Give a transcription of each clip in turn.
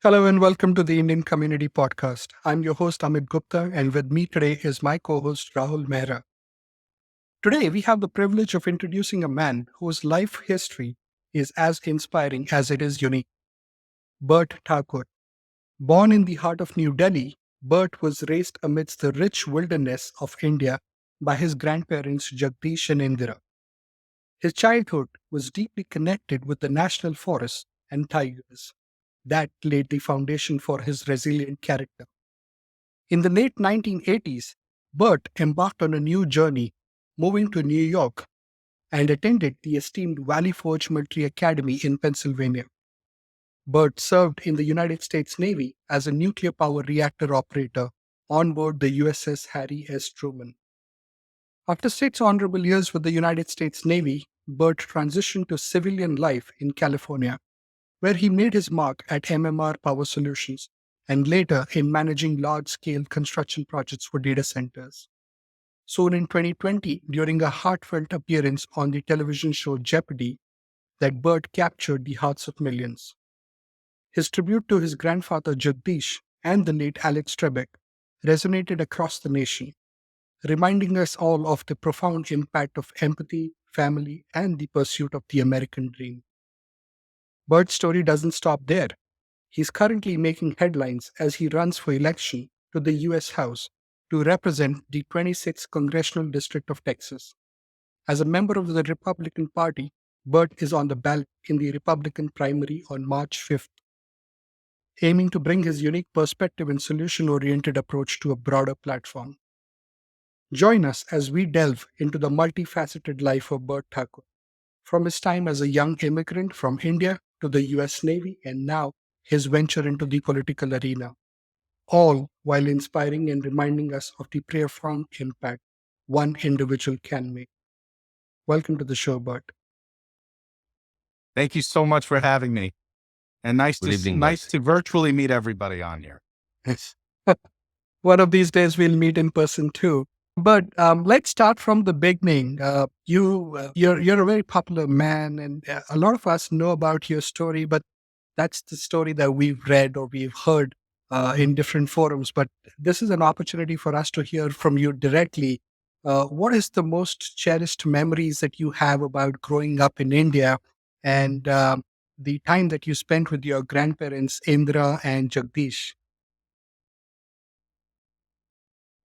Hello and welcome to the Indian Community Podcast. I'm your host Amit Gupta, and with me today is my co-host Rahul Mehra. Today we have the privilege of introducing a man whose life history is as inspiring as it is unique. Burt Thakur. Born in the heart of New Delhi, Burt was raised amidst the rich wilderness of India by his grandparents Jagdish and Indira. His childhood was deeply connected with the national forests and tigers. That laid the foundation for his resilient character. In the late 1980s, Burt embarked on a new journey, moving to New York and attended the esteemed Valley Forge Military Academy in Pennsylvania. Burt served in the United States Navy as a nuclear power reactor operator on board the USS Harry S. Truman. After 6 honorable years with the United States Navy, Burt transitioned to civilian life in California, where he made his mark at MMR Power Solutions and later in managing large-scale construction projects for data centers. Soon in 2020, during a heartfelt appearance on the television show Jeopardy, that Burt captured the hearts of millions. His tribute to his grandfather Jagdish and the late Alex Trebek resonated across the nation, reminding us all of the profound impact of empathy, family, and the pursuit of the American dream. Burt's story doesn't stop there. He's currently making headlines as he runs for election to the U.S. House to represent the 26th Congressional District of Texas. As a member of the Republican Party, Burt is on the ballot in the Republican primary on March 5th, aiming to bring his unique perspective and solution-oriented approach to a broader platform. Join us as we delve into the multifaceted life of Burt Thakur, from his time as a young immigrant from India to the US Navy and now his venture into the political arena, all while inspiring and reminding us of the profound impact one individual can make. Welcome to the show, Burt. Thank you so much for having me. And nice to virtually meet everybody on here. One of these days we'll meet in person too. But let's start from the beginning. You're a very popular man, and a lot of us know about your story. But that's the story that we've read or we've heard in different forums. But this is an opportunity for us to hear from you directly. What is the most cherished memories that you have about growing up in India and the time that you spent with your grandparents, Indra and Jagdish?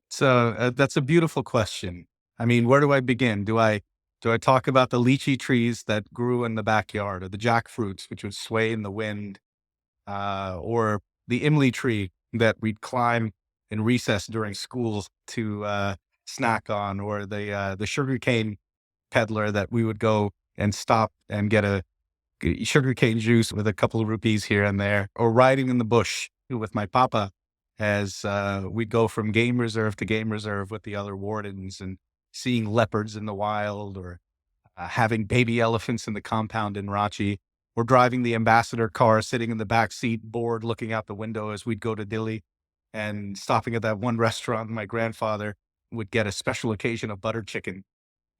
So that's a beautiful question. I mean, where do I begin? Do I talk about the lychee trees that grew in the backyard, or the jackfruits which would sway in the wind, or the imli tree that we'd climb in recess during school to snack on, or the sugarcane peddler that we would go and stop and get a sugarcane juice with a couple of rupees here and there, or riding in the bush with my papa as we'd go from game reserve to game reserve with the other wardens and seeing leopards in the wild, or having baby elephants in the compound in Ranchi, or driving the ambassador car, sitting in the back seat, bored, looking out the window as we'd go to Delhi and stopping at that one restaurant. My grandfather would get a special occasion of butter chicken.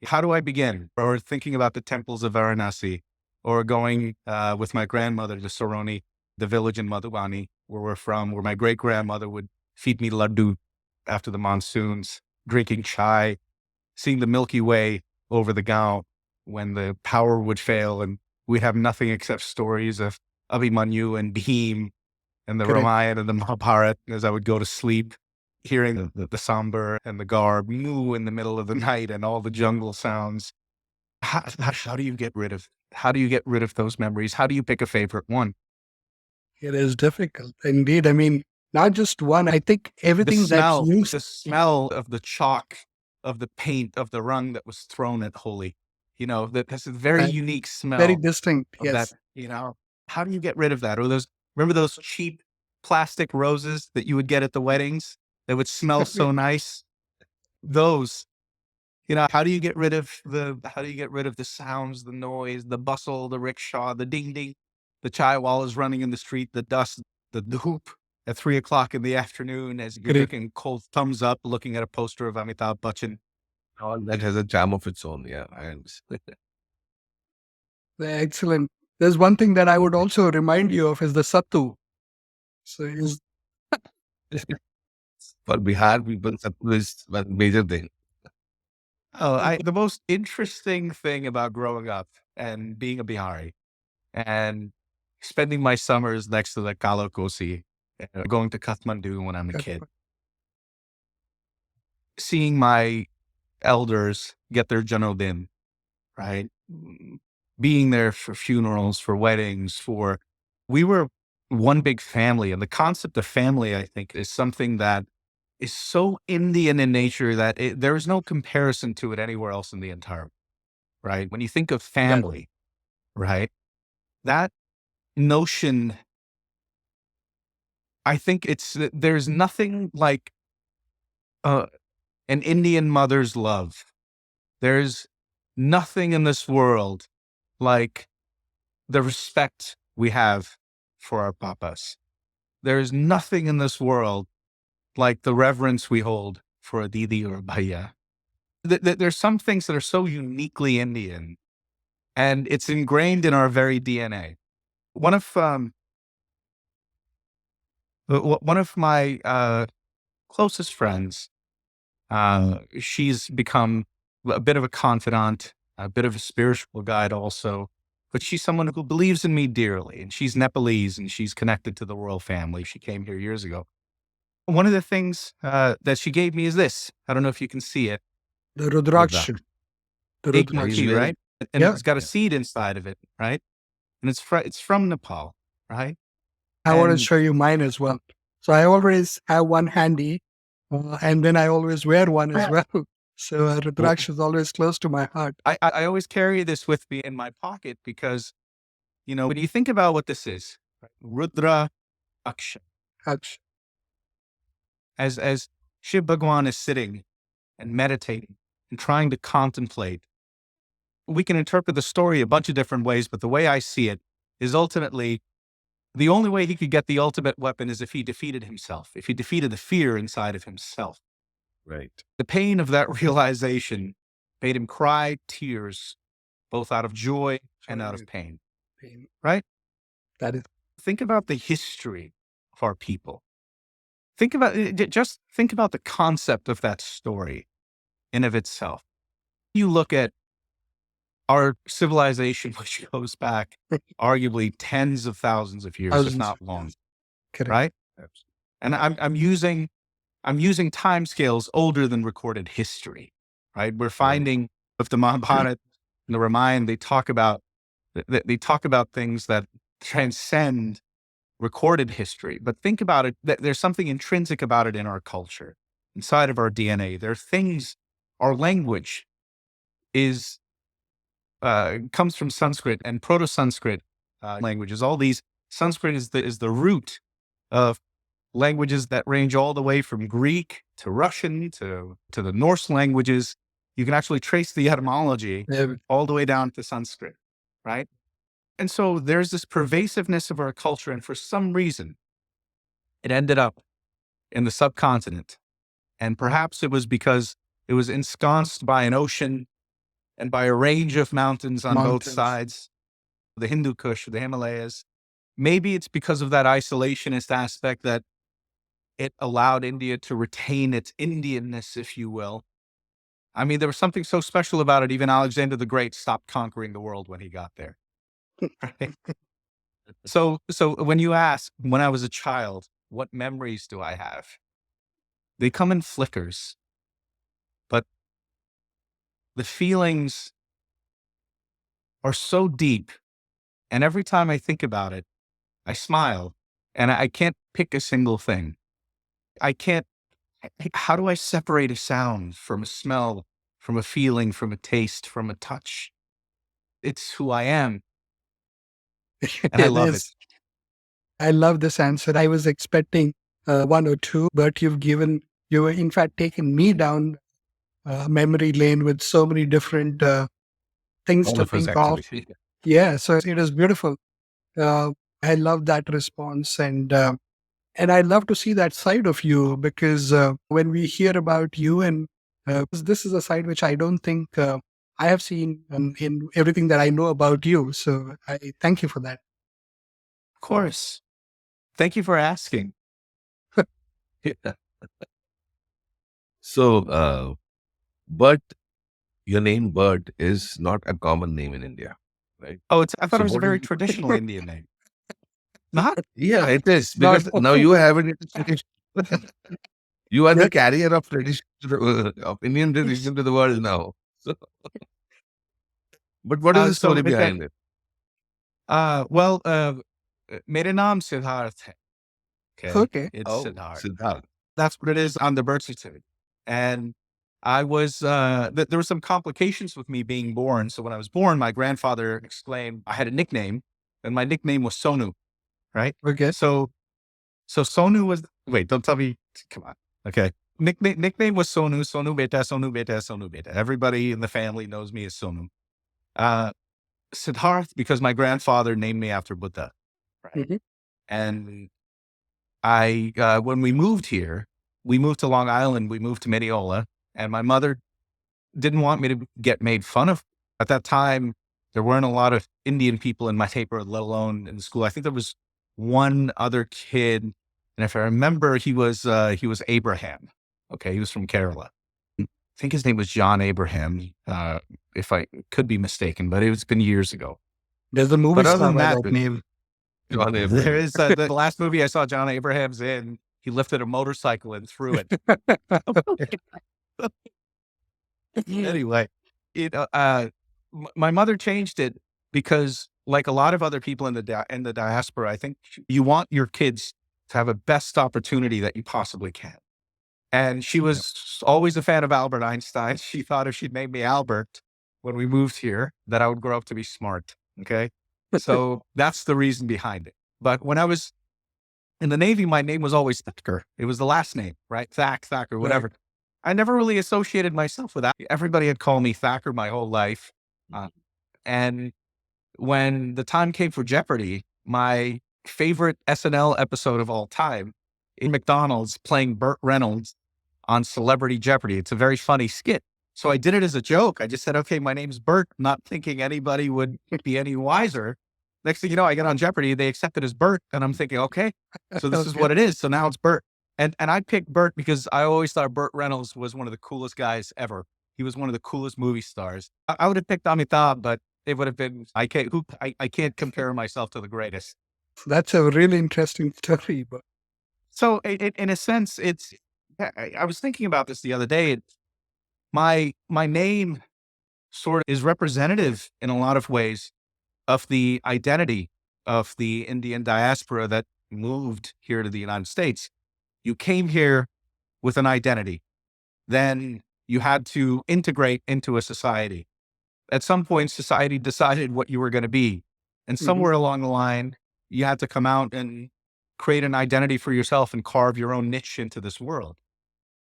How do I begin? Or thinking about the temples of Varanasi, or going with my grandmother to Saroni, the village in Madhubani, where we're from, where my great-grandmother would feed me laddu after the monsoons, drinking chai, seeing the Milky Way over the Gaon when the power would fail and we'd have nothing except stories of Abhimanyu and Bhim and the Ramayana and the Mahabharata as I would go to sleep, hearing the sambar and the garb moo in the middle of the night and all the jungle sounds. How do you get rid of those memories? How do you pick a favorite one? It is difficult indeed. I mean, not just one. I think everything the smell of the chalk, of the paint, of the rung that was thrown at Holi, that's a very unique smell. Very distinct. Yes. That, how do you get rid of that? Or remember those cheap plastic roses that you would get at the weddings that would smell so nice? Those, how do you get rid of the sounds, the noise, the bustle, the rickshaw, the ding ding, the chai wallahs running in the street, the dust, the dhoop, at 3 o'clock in the afternoon as you're Great. taking cold thumbs up, looking at a poster of Amitabh Bachchan. All that has a charm of its own. Yeah, I understand. Excellent. There's one thing that I would also remind you of is the sattu. So is For Bihar people, Sattu is one major thing. The most interesting thing about growing up and being a Bihari and spending my summers next to the Kalo Kosi, going to Kathmandu when I'm a kid, seeing my elders get their janodin, right? Being there for funerals, for weddings, we were one big family. And the concept of family, I think, is something that is so Indian in nature that there is no comparison to it anywhere else in the entire, right? When you think of family, right? That notion, I think there's nothing like an Indian mother's love. There's nothing in this world like the respect we have for our papas. There's nothing in this world like the reverence we hold for a didi or a bhaiya. There's some things that are so uniquely Indian, and it's ingrained in our very DNA. One of my closest friends, she's become a bit of a confidant, a bit of a spiritual guide also, but she's someone who believes in me dearly, and she's Nepalese and she's connected to the royal family. She came here years ago. One of the things that she gave me is this. I don't know if you can see it. the Rudraksh. Rudraksh. The Egg Rudraksh. monkey, right? And Yeah. it's got a seed inside of it, right? And it's from Nepal, right? I want to And- show you mine as well. So I always have one handy, and then I always wear one as well. So Rudraksh is always close to my heart. I always carry this with me in my pocket because, when you think about what this is, right? Rudra Aksha, Aksh. as Shiv Bhagwan is sitting and meditating and trying to contemplate, we can interpret the story a bunch of different ways, but the way I see it is ultimately the only way he could get the ultimate weapon is if he defeated himself, if he defeated the fear inside of himself. Right. The pain of that realization made him cry tears, both out of joy and out of pain, right? That is Think about the history of our people. Just think about the concept of that story in of itself. You look at our civilization, which goes back arguably tens of thousands of years, if thousands not of long, years. Correct. right? And I'm using timescales older than recorded history, right? We're finding of the Mahabharata and the Ramayana, they talk about things that transcend recorded history. But think about it, there's something intrinsic about it in our culture, inside of our DNA. There are things, our language comes from Sanskrit and Proto-Sanskrit languages. All these, Sanskrit is the root of languages that range all the way from Greek to Russian to the Norse languages. You can actually trace the etymology all the way down to Sanskrit, right? And so there's this pervasiveness of our culture, and for some reason, it ended up in the subcontinent. And perhaps it was because it was ensconced by an ocean and by a range of mountains on both sides, the Hindu Kush, the Himalayas. Maybe it's because of that isolationist aspect that it allowed India to retain its Indianness, if you will. I mean, there was something so special about it. Even Alexander the Great stopped conquering the world when he got there. Right? So when you ask, when I was a child, what memories do I have? They come in flickers, but the feelings are so deep. And every time I think about it, I smile, and I can't pick a single thing. How do I separate a sound from a smell, from a feeling, from a taste, from a touch? It's who I am. And I love it. I love this answer. I was expecting one or two, but you were in fact taken me down memory lane with so many different things All to of us think of. actually. Yeah, so it is beautiful. I love that response. And And I love to see that side of you because when we hear about you, and this is a side which I don't think I have seen in everything that I know about you. So I thank you for that. Of course. Thank you for asking. Yeah. So, but your name Burt is not a common name in India, right? Oh, I thought So it was a what is very traditional Indian name. Not? Yeah, it is Not because now you have it in tradition. You are the yes. carrier of tradition of Indian tradition to the world now. So, but what is the So story behind it? well, मेरा नाम सिद्धार्थ है. Okay. Okay. It's Oh, Siddharth. Siddharth. That's what it is on the birth certificate. And I was, there were some complications with me being born. So when I was born, my grandfather exclaimed, I had a nickname, and my nickname was Sonu, right? Okay. So Sonu was, wait, don't tell me, come on. Okay. Nickname was Sonu, Sonu Beta, Sonu Beta, Sonu Beta. Everybody in the family knows me as Sonu. Siddharth, because my grandfather named me after Buddha, right? Mhm. And when we moved here, we moved to Long Island, we moved to Mineola, and my mother didn't want me to get made fun of. At that time, there weren't a lot of Indian people in my paper, let alone in the school. I think there was one other kid, and if I remember, he was Abraham. Okay, he was from Kerala. I think his name was John Abraham. If I could be mistaken, but it's been years ago. There's a movie But other star than by that, the name John there Abraham. is the last movie I saw John Abraham's in. He lifted a motorcycle and threw it. way. Anyway, my mother changed it because, like a lot of other people in the diaspora, I think you want your kids to have a best opportunity that you possibly can. And she was always a fan of Albert Einstein. She thought if she'd named me Albert when we moved here, that I would grow up to be smart. Okay, so that's the reason behind it. But when I was in the Navy, my name was always Thakur. It was the last name, right? Thakur, Right. whatever. I never really associated myself with that. Everybody had called me Thakur my whole life. And when the time came for Jeopardy, my favorite SNL episode of all time, in McDonald's playing Burt Reynolds on Celebrity Jeopardy. It's a very funny skit. So I did it as a joke. I just said, okay, my name's Burt, not thinking anybody would be any wiser. Next thing you know, I get on Jeopardy, they accept it as Burt, and I'm thinking, okay, so this is Okay. what it is. So now it's Burt. And I picked Burt because I always thought Burt Reynolds was one of the coolest guys ever. He was one of the coolest movie stars. I would have picked Amitabh, but it would have been, I can't compare myself to the greatest. That's a really interesting story. But So in a sense, I was thinking about this the other day. My name sort of is representative in a lot of ways of the identity of the Indian diaspora that moved here to the United States. You came here with an identity. Then you had to integrate into a society. At some point, society decided what you were going to be. And somewhere along the line, you had to come out and create an identity for yourself and carve your own niche into this world.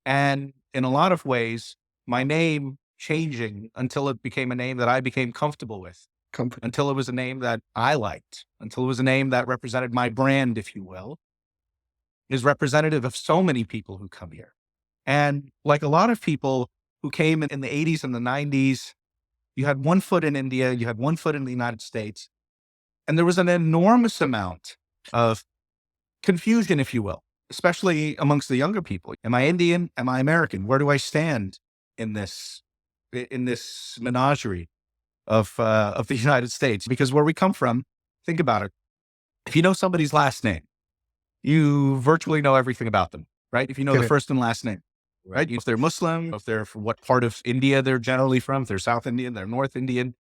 And in a lot of ways, my name changing until it became a name that I became comfortable with, company. until it was a name that I liked, until it was a name that represented my brand, if you will, is representative of so many people who come here. And like a lot of people who came in the 80s and the 90s, you had one foot in India, you had one foot in the United States, and there was an enormous amount of confusion, if you will, especially amongst the younger people. Am I Indian? Am I American? Where do I stand in this menagerie of the United States? Because where we come from, think about it. If you know somebody's last name, you virtually know everything about them, right? If you know the Correct. first and last name, right? If they're Muslim, if they're from what part of India they're generally from, if they're South Indian, they're North Indian.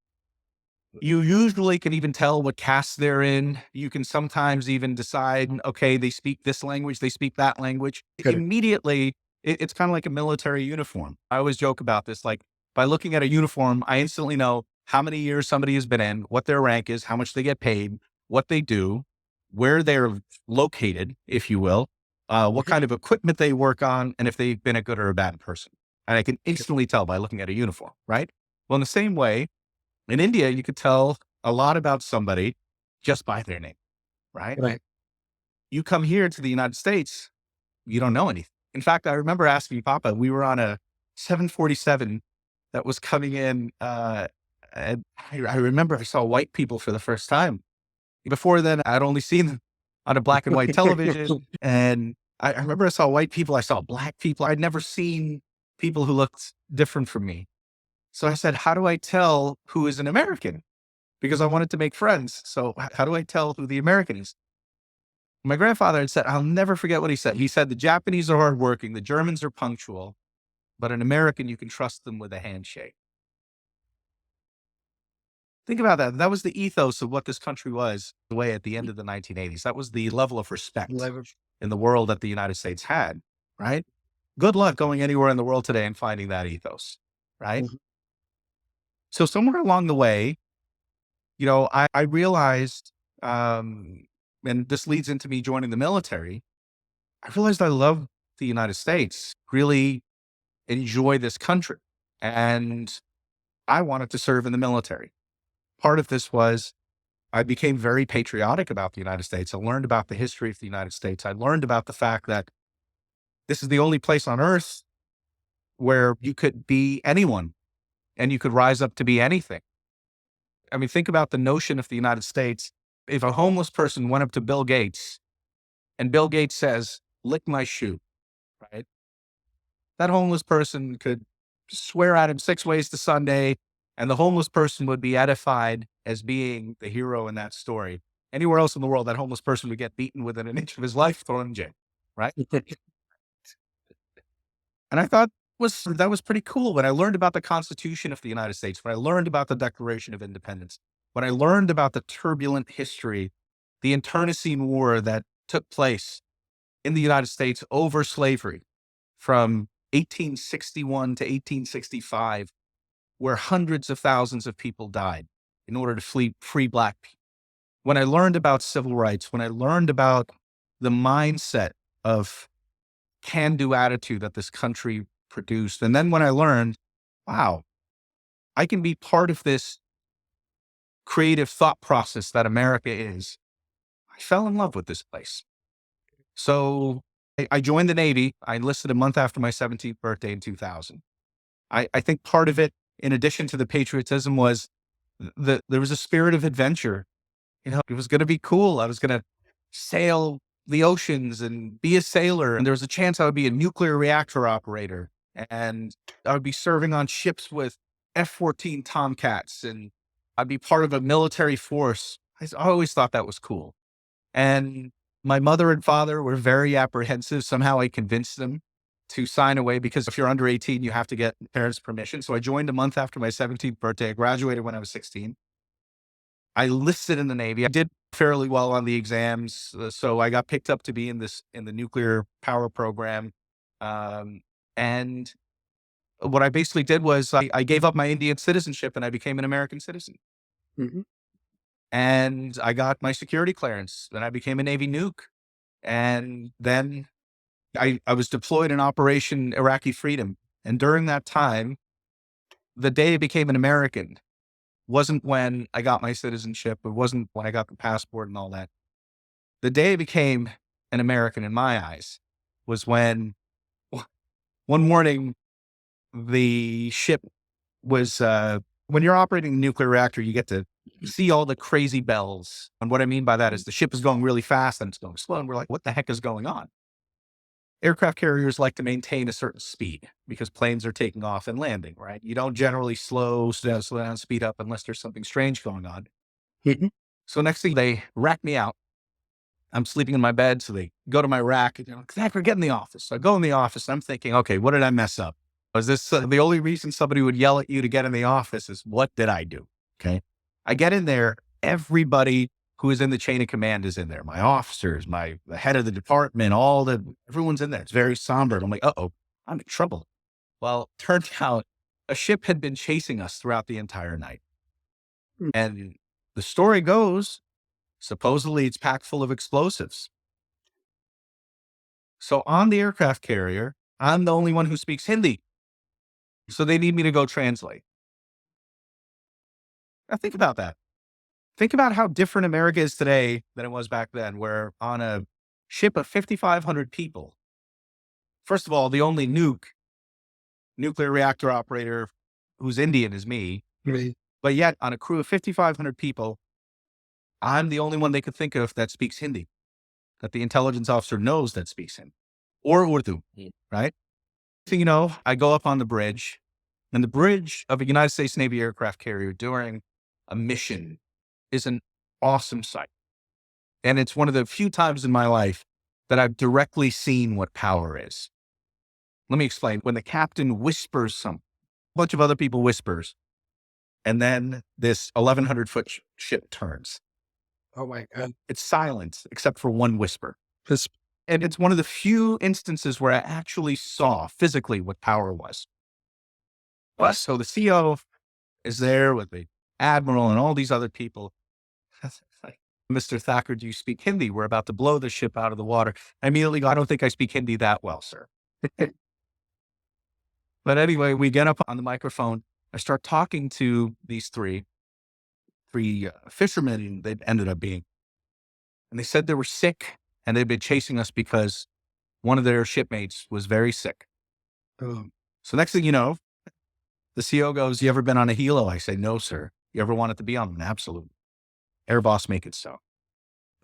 You usually can even tell what caste they're in. You can sometimes even decide, okay, they speak this language, they speak that language. Correct. Immediately, it's kind of like a military uniform. I always joke about this. Like by looking at a uniform, I instantly know how many years somebody has been in, what their rank is, how much they get paid, what they do, where they're located, if you will, what kind of equipment they work on, and if they've been a good or a bad person. And I can instantly tell by looking at a uniform, right? Well, in the same way, in India, you could tell a lot about somebody just by their name, right? Right. You come here to the United States, you don't know anything. In fact, I remember asking Papa, we were on a 747 that was coming in, and I remember I saw white people for the first time. Before then, I'd only seen them on a black and white television. And I remember I saw white people, I saw black people. I'd never seen people who looked different from me. So I said, how do I tell who is an American? Because I wanted to make friends. So how do I tell who the American is? My grandfather had said, I'll never forget what he said. He said, the Japanese are hardworking, the Germans are punctual, but an American, you can trust them with a handshake. Think about that. That was the ethos of what this country was the way at the end of the 1980s. That was the level of respect in the world that the United States had, right? Good luck going anywhere in the world today and finding that ethos, right? Mhm. So somewhere along the way, I realized, and this leads into me joining the military. I realized I love the United States, really enjoy this country, and I wanted to serve in the military. Part of this was I became very patriotic about the United States. I learned about the history of the United States. I learned about the fact that this is the only place on earth where you could be anyone and you could rise up to be anything. I mean, think about the notion of the United States. If a homeless person went up to Bill Gates and Bill Gates says, lick my shoe, right? That homeless person could swear at him 6 ways to Sunday, and the homeless person would be edified as being the hero in that story. Anywhere else in the world, that homeless person would get beaten within an inch of his life, thrown in jail, right? And I thought that was pretty cool. When I learned about the Constitution of the United States, when I learned about the Declaration of Independence, when I learned about the turbulent history, the internecine war that took place in the United States over slavery from 1861 to 1865, where hundreds of thousands of people died in order to free Black people. When I learned about civil rights, when I learned about the mindset of can-do attitude that this country produced, and then when I learned, wow, I can be part of this creative thought process that America is, I fell in love with this place. So I joined the Navy. I enlisted a month after my 17th birthday in 2000. I think part of it, in addition to the patriotism, was there was a spirit of adventure. It was going to be cool. I was going to sail the oceans and be a sailor. And there was a chance I would be a nuclear reactor operator. And I would be serving on ships with F-14 Tomcats. And I'd be part of a military force. I always thought that was cool. And my mother and father were very apprehensive. Somehow I convinced them to sign away, because if you're under 18, you have to get parents' permission. So I joined a month after my 17th birthday. I graduated when I was 16. I enlisted in the Navy. I did fairly well on the exams. So I got picked up to be in the nuclear power program. And what I basically did was I gave up my Indian citizenship and I became an American citizen. Mhm. And I got my security clearance, and I became a Navy nuke. And then I was deployed in Operation Iraqi Freedom. And during that time, the day I became an American wasn't when I got my citizenship. It wasn't when I got the passport and all that. The day I became an American in my eyes was when one morning the ship was, when you're operating a nuclear reactor, you get to see all the crazy bells. And what I mean by that is the ship is going really fast and it's going slow. And we're like, what the heck is going on? Aircraft carriers like to maintain a certain speed because planes are taking off and landing, right? You don't generally slow down, speed up unless there's something strange going on. Mhm. So next thing, they rack me out. I'm sleeping in my bed. So they go to my rack and they're like, Thakur, get in the office. So I go in the office and I'm thinking, okay, what did I mess up? Was this the only reason somebody would yell at you to get in the office is what did I do? Okay. I get in there. Everybody who is in the chain of command is in there. My officers, the head of the department, everyone's in there. It's very somber. And I'm like, uh-oh, I'm in trouble. Well, turned out a ship had been chasing us throughout the entire night. Mm. And the story goes, supposedly it's packed full of explosives. So on the aircraft carrier, I'm the only one who speaks Hindi. So they need me to go translate. Now think about that. Think about how different America is today than it was back then, where on a ship of 5,500 people. First of all, the only nuclear reactor operator who's Indian is me. Me. But yet, on a crew of 5,500 people, I'm the only one they could think of that speaks Hindi, that the intelligence officer knows that speaks Hindi, or Urdu, right? So, I go up on the bridge, and the bridge of a United States Navy aircraft carrier during a mission is an awesome sight. And it's one of the few times in my life that I've directly seen what power is. Let me explain. When the captain whispers something, a bunch of other people whispers, and then this 1,100-foot ship turns. Oh my God. It's silent except for one whisper. This, And it's one of the few instances where I actually saw physically what power was. So the CO is there with the admiral and all these other people. Like, Mr. Thakur, do you speak Hindi? We're about to blow the ship out of the water. I immediately go, I don't think I speak Hindi that well, sir. But anyway, we get up on the microphone. I start talking to these three fishermen they ended up being. And they said they were sick and they'd been chasing us because one of their shipmates was very sick. oh, So next thing you know, the CO goes, you ever been on a helo? I say, no, sir. You ever wanted to be on one? Absolutely. Air boss, make it so.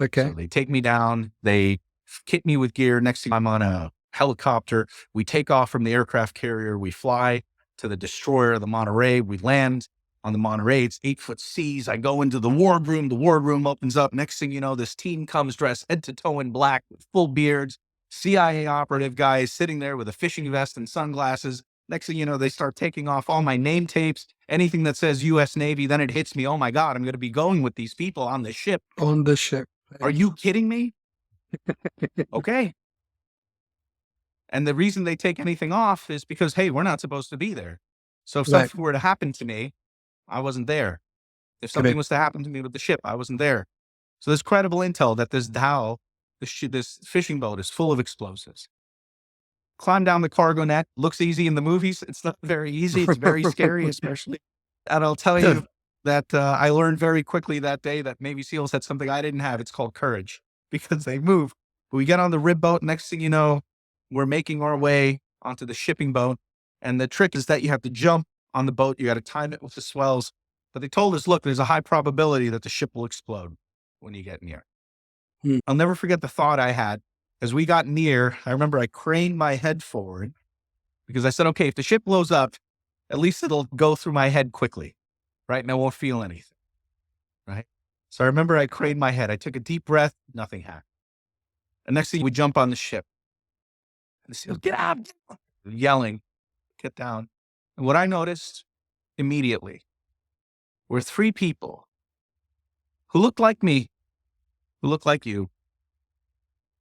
okay. So they take me down. They kit me with gear. Next thing I'm on a helicopter. We take off from the aircraft carrier. We fly to the destroyer, the Monterey. We land on the Monterey. It's 8-foot seas. I go into the wardroom. The wardroom opens up. Next thing you know, this team comes dressed head to toe in black with full beards. CIA operative guys sitting there with a fishing vest and sunglasses. Next thing you know, they start taking off all my name tapes, anything that says U.S. Navy. Then it hits me. Oh my God, I'm going to be going with these people on the ship. On the ship. Are you kidding me? Okay. And the reason they take anything off is because, hey, we're not supposed to be there. So if Right. something were to happen to me, I wasn't there. If something Correct. was to happen to me with the ship, I wasn't there. So there's credible intel that this dhow, this fishing boat is full of explosives. Climb down the cargo net. Looks easy in the movies. It's not very easy. It's very scary, especially. And I'll tell you that I learned very quickly that day that Navy SEALs had something I didn't have. It's called courage because they move. We get on the rib boat. Next thing you know, we're making our way onto the shipping boat. And the trick is that you have to jump on the boat. You got to time it with the swells. But they told us, look, there's a high probability that the ship will explode when you get near. I'll never forget the thought I had. As we got near, I remember I craned my head forward because I said, okay, if the ship blows up, at least it'll go through my head quickly, right? And I won't feel anything, right? So I remember I craned my head. I took a deep breath. Nothing happened. And next thing we jump on the ship. And the SEALs, get out, yelling, get down. And what I noticed immediately were 3 people who looked like me, who looked like you,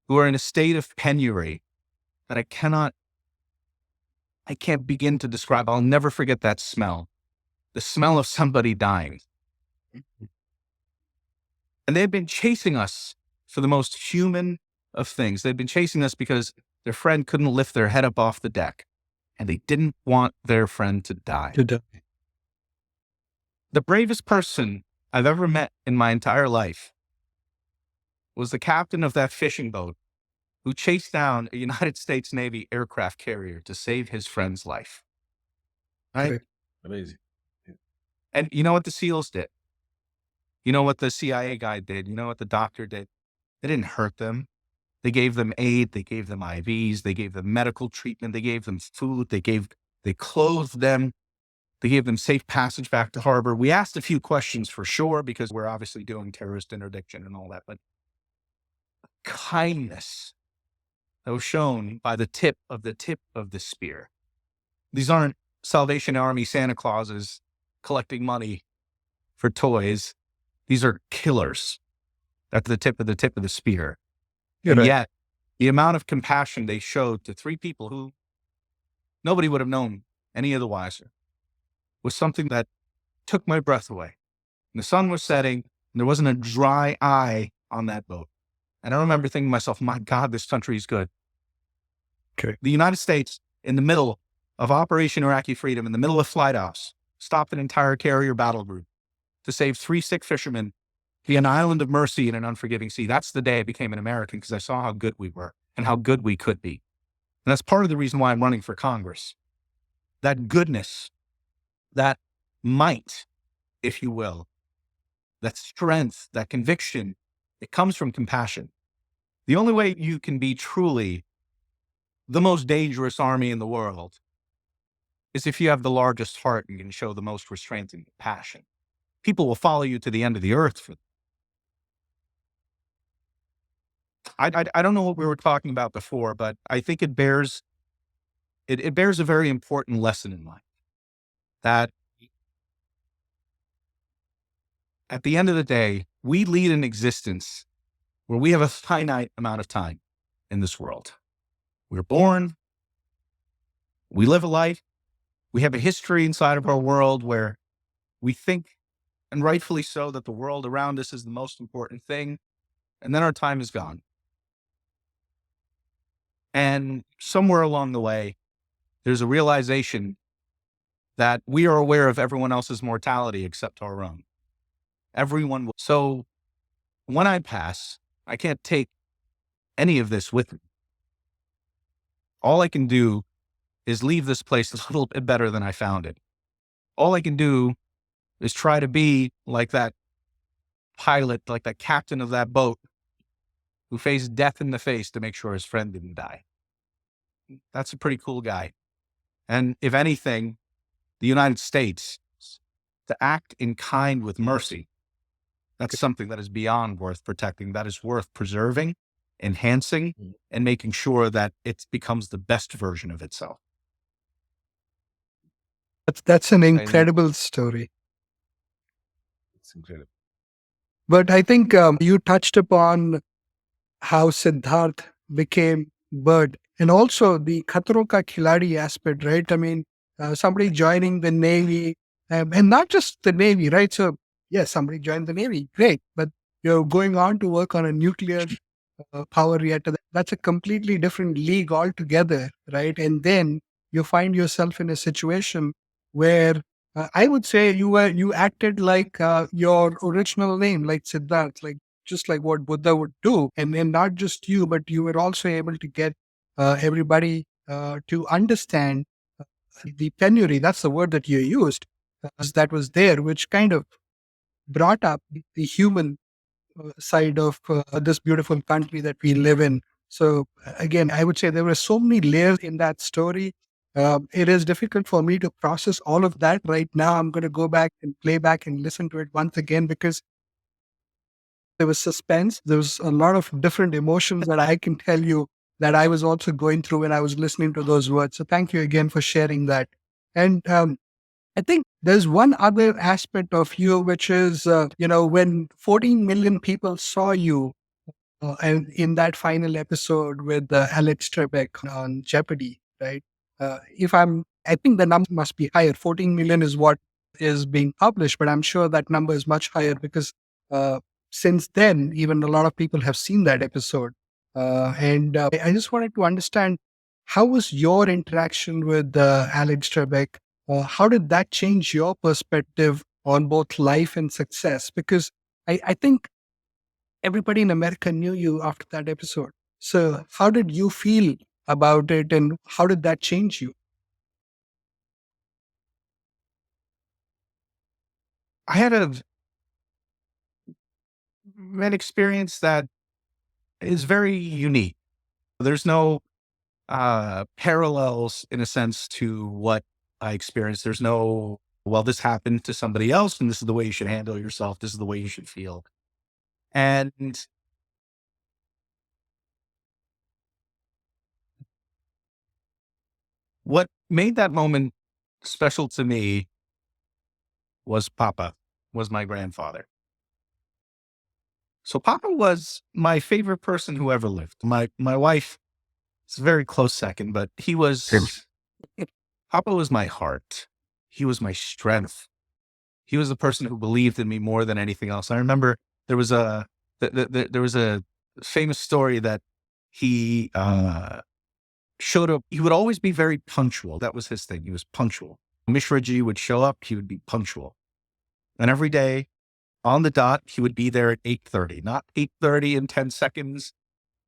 who are in a state of penury that I can't begin to describe. I'll never forget that smell, the smell of somebody dying. And they've been chasing us for the most human of things. They've been chasing us because their friend couldn't lift their head up off the deck, and they didn't want their friend to die. The bravest person I've ever met in my entire life was the captain of that fishing boat who chased down a United States Navy aircraft carrier to save his friend's life. Right? Correct. Amazing. And you know what the SEALs did? You know what the CIA guy did? You know what the doctor did? They didn't hurt them. They gave them aid. They gave them IVs. They gave them medical treatment. They gave them food. They clothed them. They gave them safe passage back to harbor. We asked a few questions for sure because we're obviously doing terrorist interdiction and all that, but kindness that was shown by the tip of the spear. These aren't Salvation Army Santa Clauses collecting money for toys. These are killers at the tip of the spear. And yet, the amount of compassion they showed to 3 people who nobody would have known any of the wiser was something that took my breath away. And the sun was setting, and there wasn't a dry eye on that boat. And I remember thinking to myself, my God, this country is good. Okay. The United States, in the middle of Operation Iraqi Freedom, in the middle of flight ops, stopped an entire carrier battle group to save 3 sick fishermen be an island of mercy in an unforgiving sea. That's the day I became an American, because I saw how good we were and how good we could be. And that's part of the reason why I'm running for Congress. That goodness, that might, if you will, that strength, that conviction, it comes from compassion. The only way you can be truly the most dangerous army in the world is if you have the largest heart and can show the most restraint and compassion. People will follow you to the end of the earth for. I don't know what we were talking about before, but I think it bears a very important lesson in life. That at the end of the day, we lead an existence where we have a finite amount of time in this world. We're born, we live a life, we have a history inside of our world where we think, and rightfully so, that the world around us is the most important thing, and then our time is gone. And somewhere along the way, there's a realization that we are aware of everyone else's mortality except our own. Everyone will. So when I pass, I can't take any of this with me. All I can do is leave this place a little bit better than I found it. All I can do is try to be like that pilot, like that captain of that boat who faced death in the face to make sure his friend didn't die. That's a pretty cool guy. And if anything, the United States, to act in kind with mercy, that's something that is beyond worth protecting, that is worth preserving, enhancing, and making sure that it becomes the best version of itself. That's an incredible story. It's incredible. But I think you touched upon how Siddharth became Burt, and also the Khatro Ka Khiladi aspect, right? I mean, somebody joining the Navy, and not just the Navy, right? So, yes, somebody joined the Navy, great, but you're going on to work on a nuclear power reactor. That's a completely different league altogether, right? And then you find yourself in a situation where I would say you acted like your original name, like Siddharth, like just like what Buddha would do. And then not just you, but you were also able to get everybody to understand the penury. That's the word that you used, that was there, which kind of brought up the human side of this beautiful country that we live in. So again, I would say there were so many layers in that story. It is difficult for me to process all of that right now. I'm going to go back and play back and listen to it once again, because there was suspense. There was a lot of different emotions that I can tell you that I was also going through when I was listening to those words. So thank you again for sharing that. And I think there's one other aspect of you, which is, when 14 million people saw you and in that final episode with Alex Trebek on Jeopardy, right? I think the number must be higher. 14 million is what is being published, but I'm sure that number is much higher because since then, even a lot of people have seen that episode. And I just wanted to understand, how was your interaction with Alex Trebek? How did that change your perspective on both life and success? Because I think everybody in America knew you after that episode. So how did you feel about it, and how did that change you? I had an experience that is very unique. There's no parallels in a sense to what I experienced. There's no, well, this happened to somebody else and this is the way you should handle yourself. This is the way you should feel. And what made that moment special to me was my grandfather. So Papa was my favorite person who ever lived. My wife is a very close second, but Papa was my heart. He was my strength. He was the person who believed in me more than anything else. I remember there was a famous story that he showed up. He would always be very punctual. That was his thing. He was punctual. Mishra ji would show up. He would be punctual. And every day On the dot, he would be there at 8:30, not 8:30 in 10 seconds.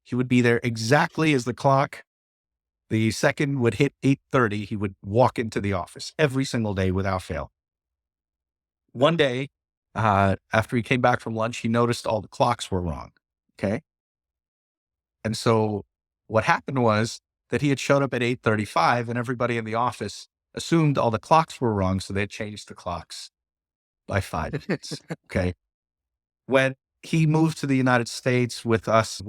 He would be there exactly as the second would hit 8:30. He would walk into the office every single day without fail. One day, after he came back from lunch, he noticed all the clocks were wrong. Okay. And so what happened was that he had showed up at 8:35 and everybody in the office assumed all the clocks were wrong. So they changed the clocks by 5 minutes. Okay. When he moved to the United States with us,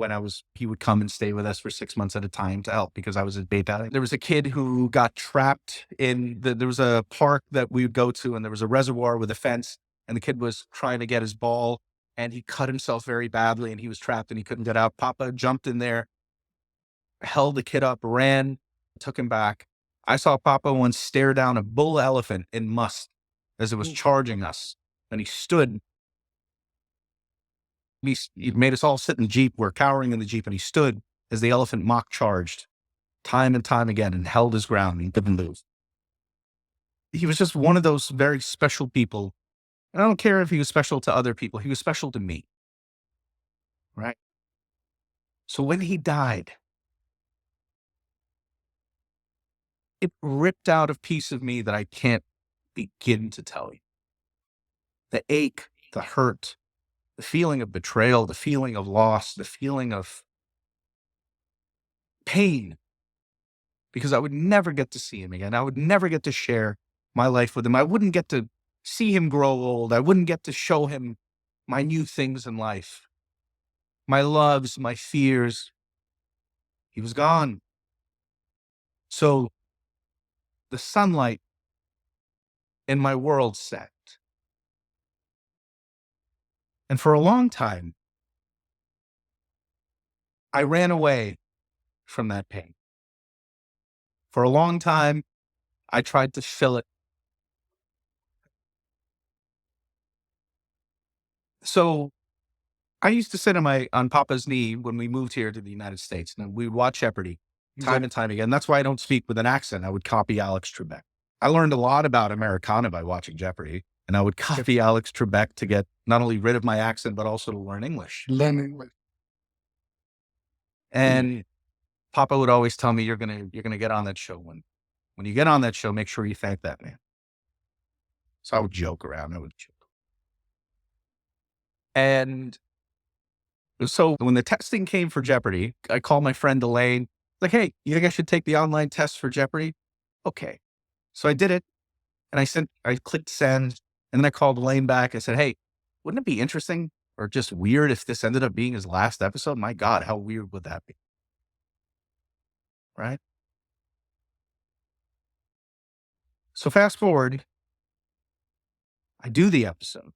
he would come and stay with us for 6 months at a time to help because I was his baby. There was a kid who got trapped there was a park that we would go to and there was a reservoir with a fence and the kid was trying to get his ball and he cut himself very badly and he was trapped and he couldn't get out. Papa jumped in there, held the kid up, ran, took him back. I saw Papa once stare down a bull elephant in musk as it was charging us. And he stood. He made us all sit in the Jeep. We're cowering in the Jeep and he stood as the elephant mock charged time and time again and held his ground and didn't move. He was just one of those very special people. I don't care if he was special to other people. He was special to me. Right? So when he died, it ripped out a piece of me that I can't begin to tell you. The ache, the hurt, the feeling of betrayal, the feeling of loss, the feeling of pain, because I would never get to see him again. I would never get to share my life with him. I wouldn't get to see him grow old. I wouldn't get to show him my new things in life, my loves, my fears. He was gone. So the sunlight in my world set. And for a long time, I ran away from that pain. For a long time, I tried to fill it. So I used to sit on Papa's knee when we moved here to the United States, and we would watch Jeopardy time and time again. That's why I don't speak with an accent. I would copy Alex Trebek. I learned a lot about Americana by watching Jeopardy, and I would copy Alex Trebek to get not only rid of my accent, but also to learn English. And Papa would always tell me, you're gonna get on that show. When you get on that show, make sure you thank that man. So I would joke around. And so when the testing came for Jeopardy, I called my friend Elaine, like, hey, you think I should take the online test for Jeopardy? Okay. So I did it and I clicked send and then I called Elaine back. I said, hey, wouldn't it be interesting or just weird if this ended up being his last episode? My God, how weird would that be? Right? So fast forward, I do the episode.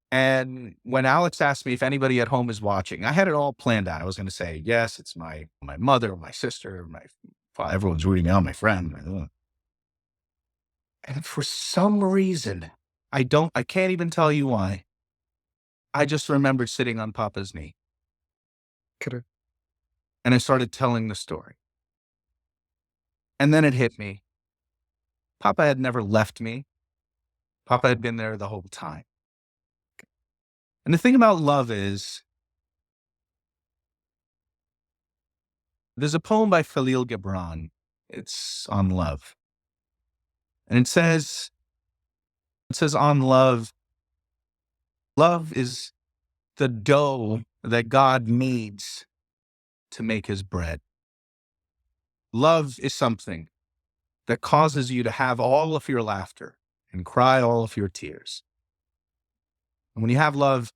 And when Alex asked me if anybody at home is watching, I had it all planned out. I was going to say, yes, it's my mother, my sister, everyone's rooting me on, my friend. And for some reason, I can't even tell you why. I just remembered sitting on Papa's knee. And I started telling the story. And then it hit me. Papa had never left me. Papa had been there the whole time. And the thing about love is, there's a poem by Khalil Gibran. It's on love. And it says on love, love is the dough that God needs to make his bread. Love is something that causes you to have all of your laughter and cry all of your tears. And when you have love,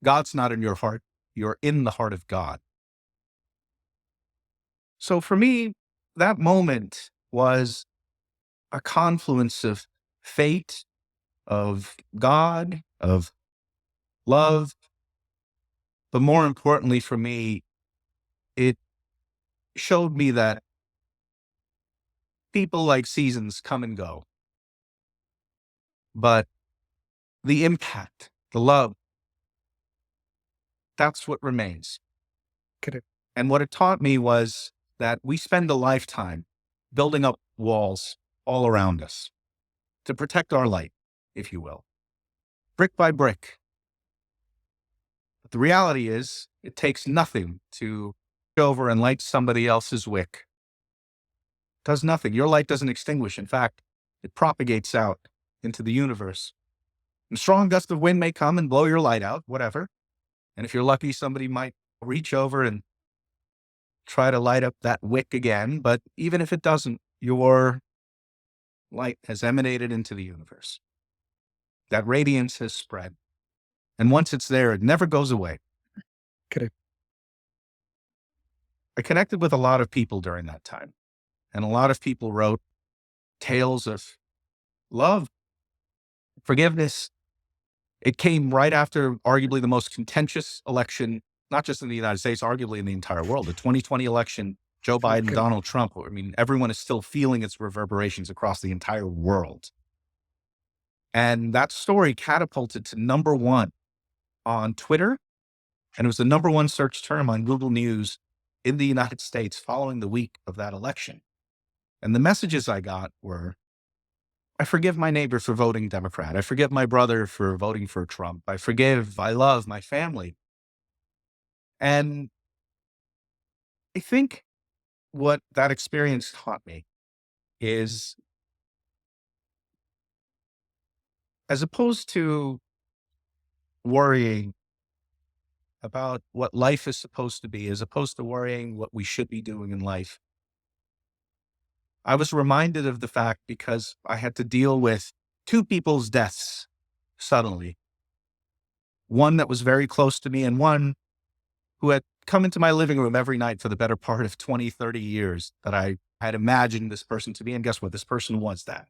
God's not in your heart. You're in the heart of God. So for me, that moment was a confluence of fate, of God, of love. But more importantly for me, it showed me that people like seasons come and go. But the impact, the love, that's what remains. Correct. And what it taught me was that we spend a lifetime building up walls all around us to protect our light. if you will, brick by brick. But the reality is, it takes nothing to go over and light somebody else's wick. It does nothing. Your light doesn't extinguish. In fact, it propagates out into the universe. A strong gust of wind may come and blow your light out, whatever. And if you're lucky, somebody might reach over and try to light up that wick again. But even if it doesn't, your light has emanated into the universe. That radiance has spread. And once it's there, it never goes away. Correct. I connected with a lot of people during that time. And a lot of people wrote tales of love, forgiveness. It came right after arguably the most contentious election, not just in the United States, arguably in the entire world. The 2020 election, Joe Biden, Okay. Donald Trump. I mean, everyone is still feeling its reverberations across the entire world. And that story catapulted to #1 on Twitter. And it was the #1 search term on Google News in the United States following the week of that election. And the messages I got were, I forgive my neighbor for voting Democrat. I forgive my brother for voting for Trump. I love my family. And I think what that experience taught me is, as opposed to worrying about what life is supposed to be, as opposed to worrying what we should be doing in life, I was reminded of the fact, because I had to deal with 2 people's deaths suddenly. One that was very close to me, and one who had come into my living room every night for the better part of 20, 30 years, that I had imagined this person to be. And guess what? This person was that.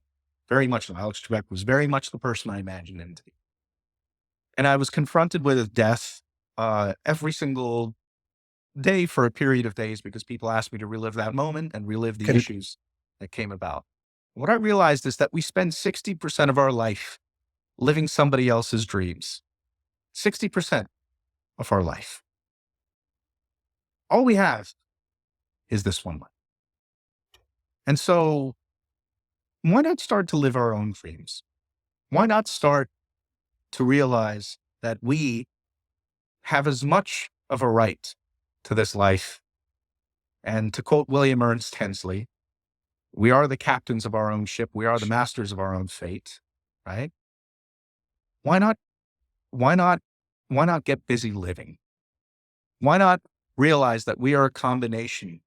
Very much so. Alex Trebek was very much the person I imagined him to be. And I was confronted with death every single day for a period of days, because people asked me to relive that moment and relive the Correct. issues that came about. What I realized is that we spend 60% of our life living somebody else's dreams. 60% of our life. All we have is this one life. And so why not start to live our own dreams? Why not start to realize that we have as much of a right to this life? And to quote William Ernst Hensley, we are the captains of our own ship. We are the masters of our own fate, right? Why not get busy living? Why not realize that we are a combination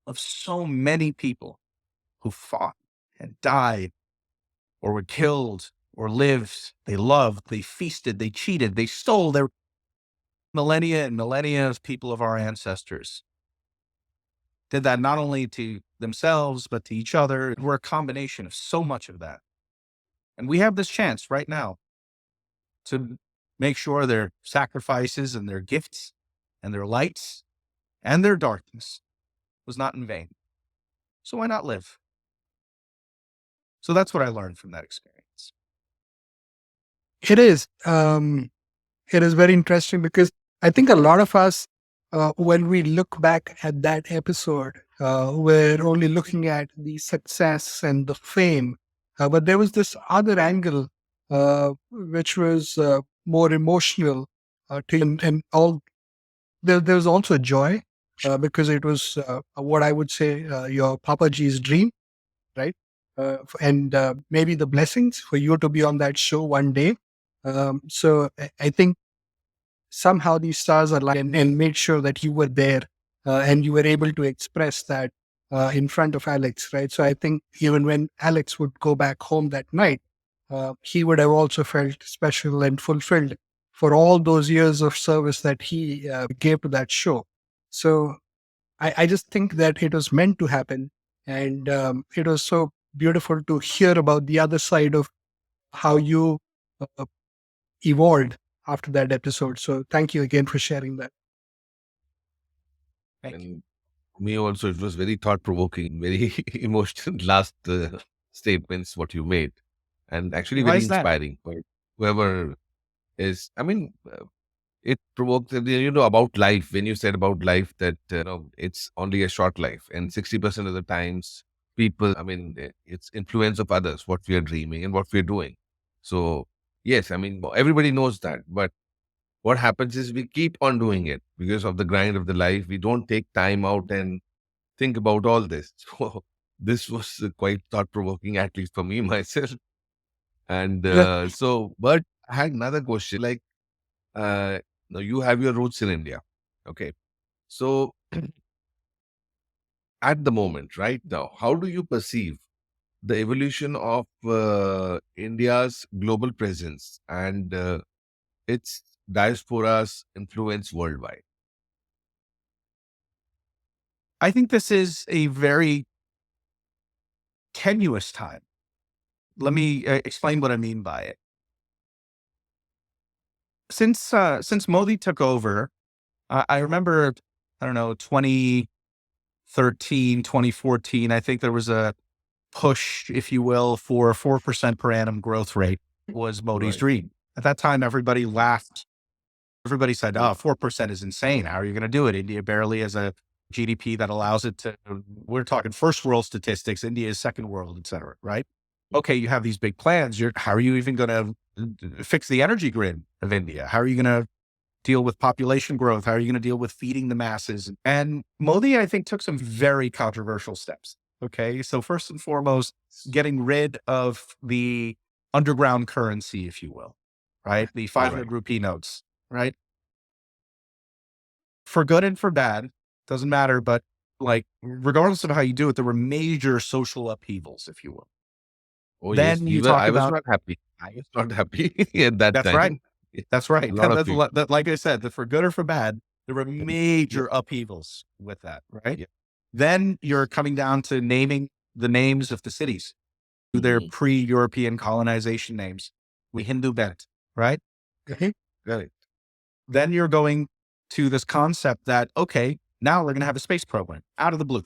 of so many people who fought and died, or were killed, or lived, they loved, they feasted, they cheated, they stole. Their millennia and millennia of people of our ancestors did that not only to themselves, but to each other. We're a combination of so much of that. And we have this chance right now to make sure their sacrifices and their gifts and their lights and their darkness was not in vain. So why not live? So that's what I learned from that experience. It is. It is very interesting, because I think a lot of us, when we look back at that episode, we're only looking at the success and the fame. But there was this other angle, which was more emotional to you, and all. There was also joy, because it was what I would say your Papa G's dream, right? And maybe the blessings for you to be on that show one day. So I think somehow these stars aligned and made sure that you were there, and you were able to express that in front of Alex, right? So I think even when Alex would go back home that night, he would have also felt special and fulfilled for all those years of service that he gave to that show. So I just think that it was meant to happen. And it was so beautiful to hear about the other side of how you uh, evolved after that episode. So thank you again for sharing that. Thank you. And me also, it was very thought-provoking, very emotional last statements what you made, and actually Why very is that? inspiring for whoever is. I mean, it provoked, about life. When you said about life that it's only a short life, and 60% of the times people, it's influence of others, what we are dreaming and what we are doing. So yes, I mean, everybody knows that, but what happens is we keep on doing it because of the grind of the life. We don't take time out and think about all this. So this was quite thought provoking, at least for me myself. And Yeah. but I had another question. Like, now you have your roots in India, okay? So at the moment, right now, how do you perceive the evolution of India's global presence and its diaspora's influence worldwide? I think this is a very tenuous time. Let me explain what I mean by it. Since Modi took over, I remember, I don't know, 2013, 2014, I think there was a push, if you will, for a 4% per annum growth rate was Modi's Right. dream. At that time, everybody laughed. Everybody said, oh, 4% is insane. How are you going to do it? India barely has a GDP that allows it to, we're talking first world statistics. India is second world, et cetera, right? Okay, you have these big plans. How are you even going to fix the energy grid of India? How are you going to deal with population growth? How are you going to deal with feeding the masses? And Modi, I think, took some very controversial steps. Okay. So first and foremost, getting rid of the underground currency, if you will, right? The 500 rupee notes, right? For good and for bad, doesn't matter. But like, regardless of how you do it, there were major social upheavals, if you will. Oh yes, Then you talk I was about, not happy. I was not happy at that that's right. time. A That's right. lot of people. Like I said, that for good or for bad, there were Yep. major upheavals with that, right? Yep. Then you're coming down to naming the names of the cities, to their Mhm. pre-European colonization names, we Hindu bent, right? Mhm. Correct. Then you're going to this concept that, okay, now we're going to have a space program out of the blue,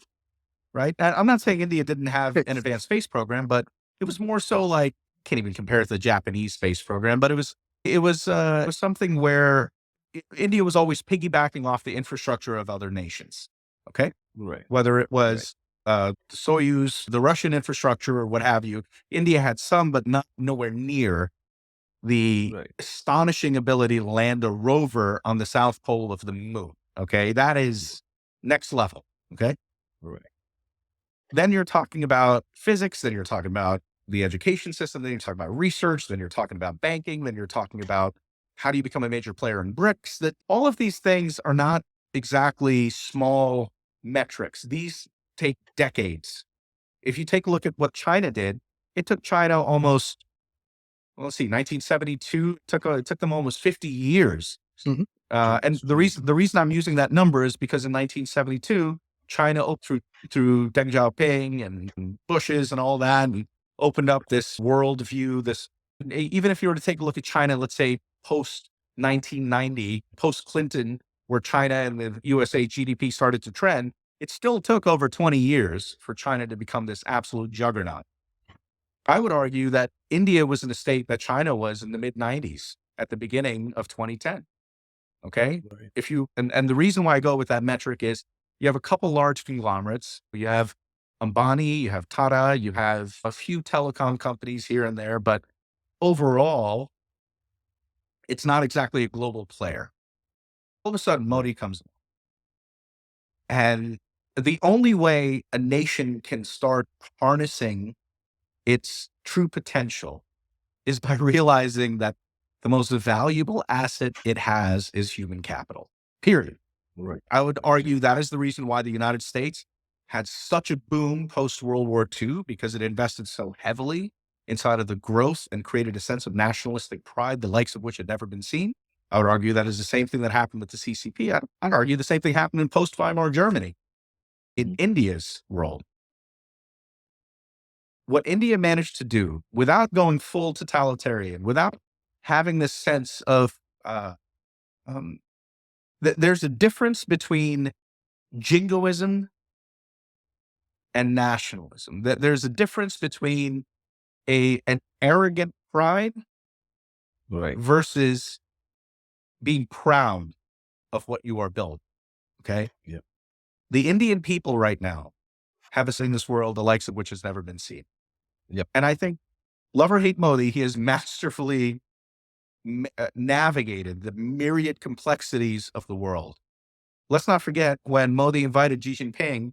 right? And I'm not saying India didn't have an advanced space program, but it was more so like, can't even compare it to the Japanese space program, but it was something where India was always piggybacking off the infrastructure of other nations. Okay. Right. Whether it Right. was Soyuz, the Russian infrastructure or what have you, India had some, but not nowhere near the Right. astonishing ability to land a rover on the south pole of the moon. Okay. That is next level. Okay. Right. Then you're talking about physics, then you're talking about the education system, then you're talking about research, then you're talking about banking, then you're talking about how do you become a major player in BRICS. That all of these things are not exactly small metrics. These take decades. If you take a look at what China did, it took China almost, well, let's see, 1972, it took them almost 50 years. Mhm. And Goodness. the reason I'm using that number is because in 1972, China through Deng Xiaoping and Bushes and all that, and opened up this world view. Even if you were to take a look at China, let's say post 1990, post Clinton, where China and the USA GDP started to trend, it still took over 20 years for China to become this absolute juggernaut. I would argue that India was in the state that China was in the mid 90s at the beginning of 2010. Okay. Right. If you, and the reason why I go with that metric is you have a couple large conglomerates. You have Ambani, you have Tata, you have a few telecom companies here and there, but overall, it's not exactly a global player. All of a sudden, Right. Modi comes and the only way a nation can start harnessing its true potential is by realizing that the most valuable asset it has is human capital, period. Right. I would argue that is the reason why the United States had such a boom post World War II, because it invested so heavily inside of the growth and created a sense of nationalistic pride, the likes of which had never been seen. I would argue that is the same thing that happened with the CCP. I'd argue the same thing happened in post Weimar Germany. In India's world, what India managed to do without going full totalitarian, without having this sense of, um, there's a difference between jingoism and nationalism. That there's a difference between an arrogant pride Right. versus being proud of what you are building. Okay. Yep. The Indian people right now have us in this world, the likes of which has never been seen. Yep. And I think love or hate Modi, he has masterfully navigated the myriad complexities of the world. Let's not forget when Modi invited Xi Jinping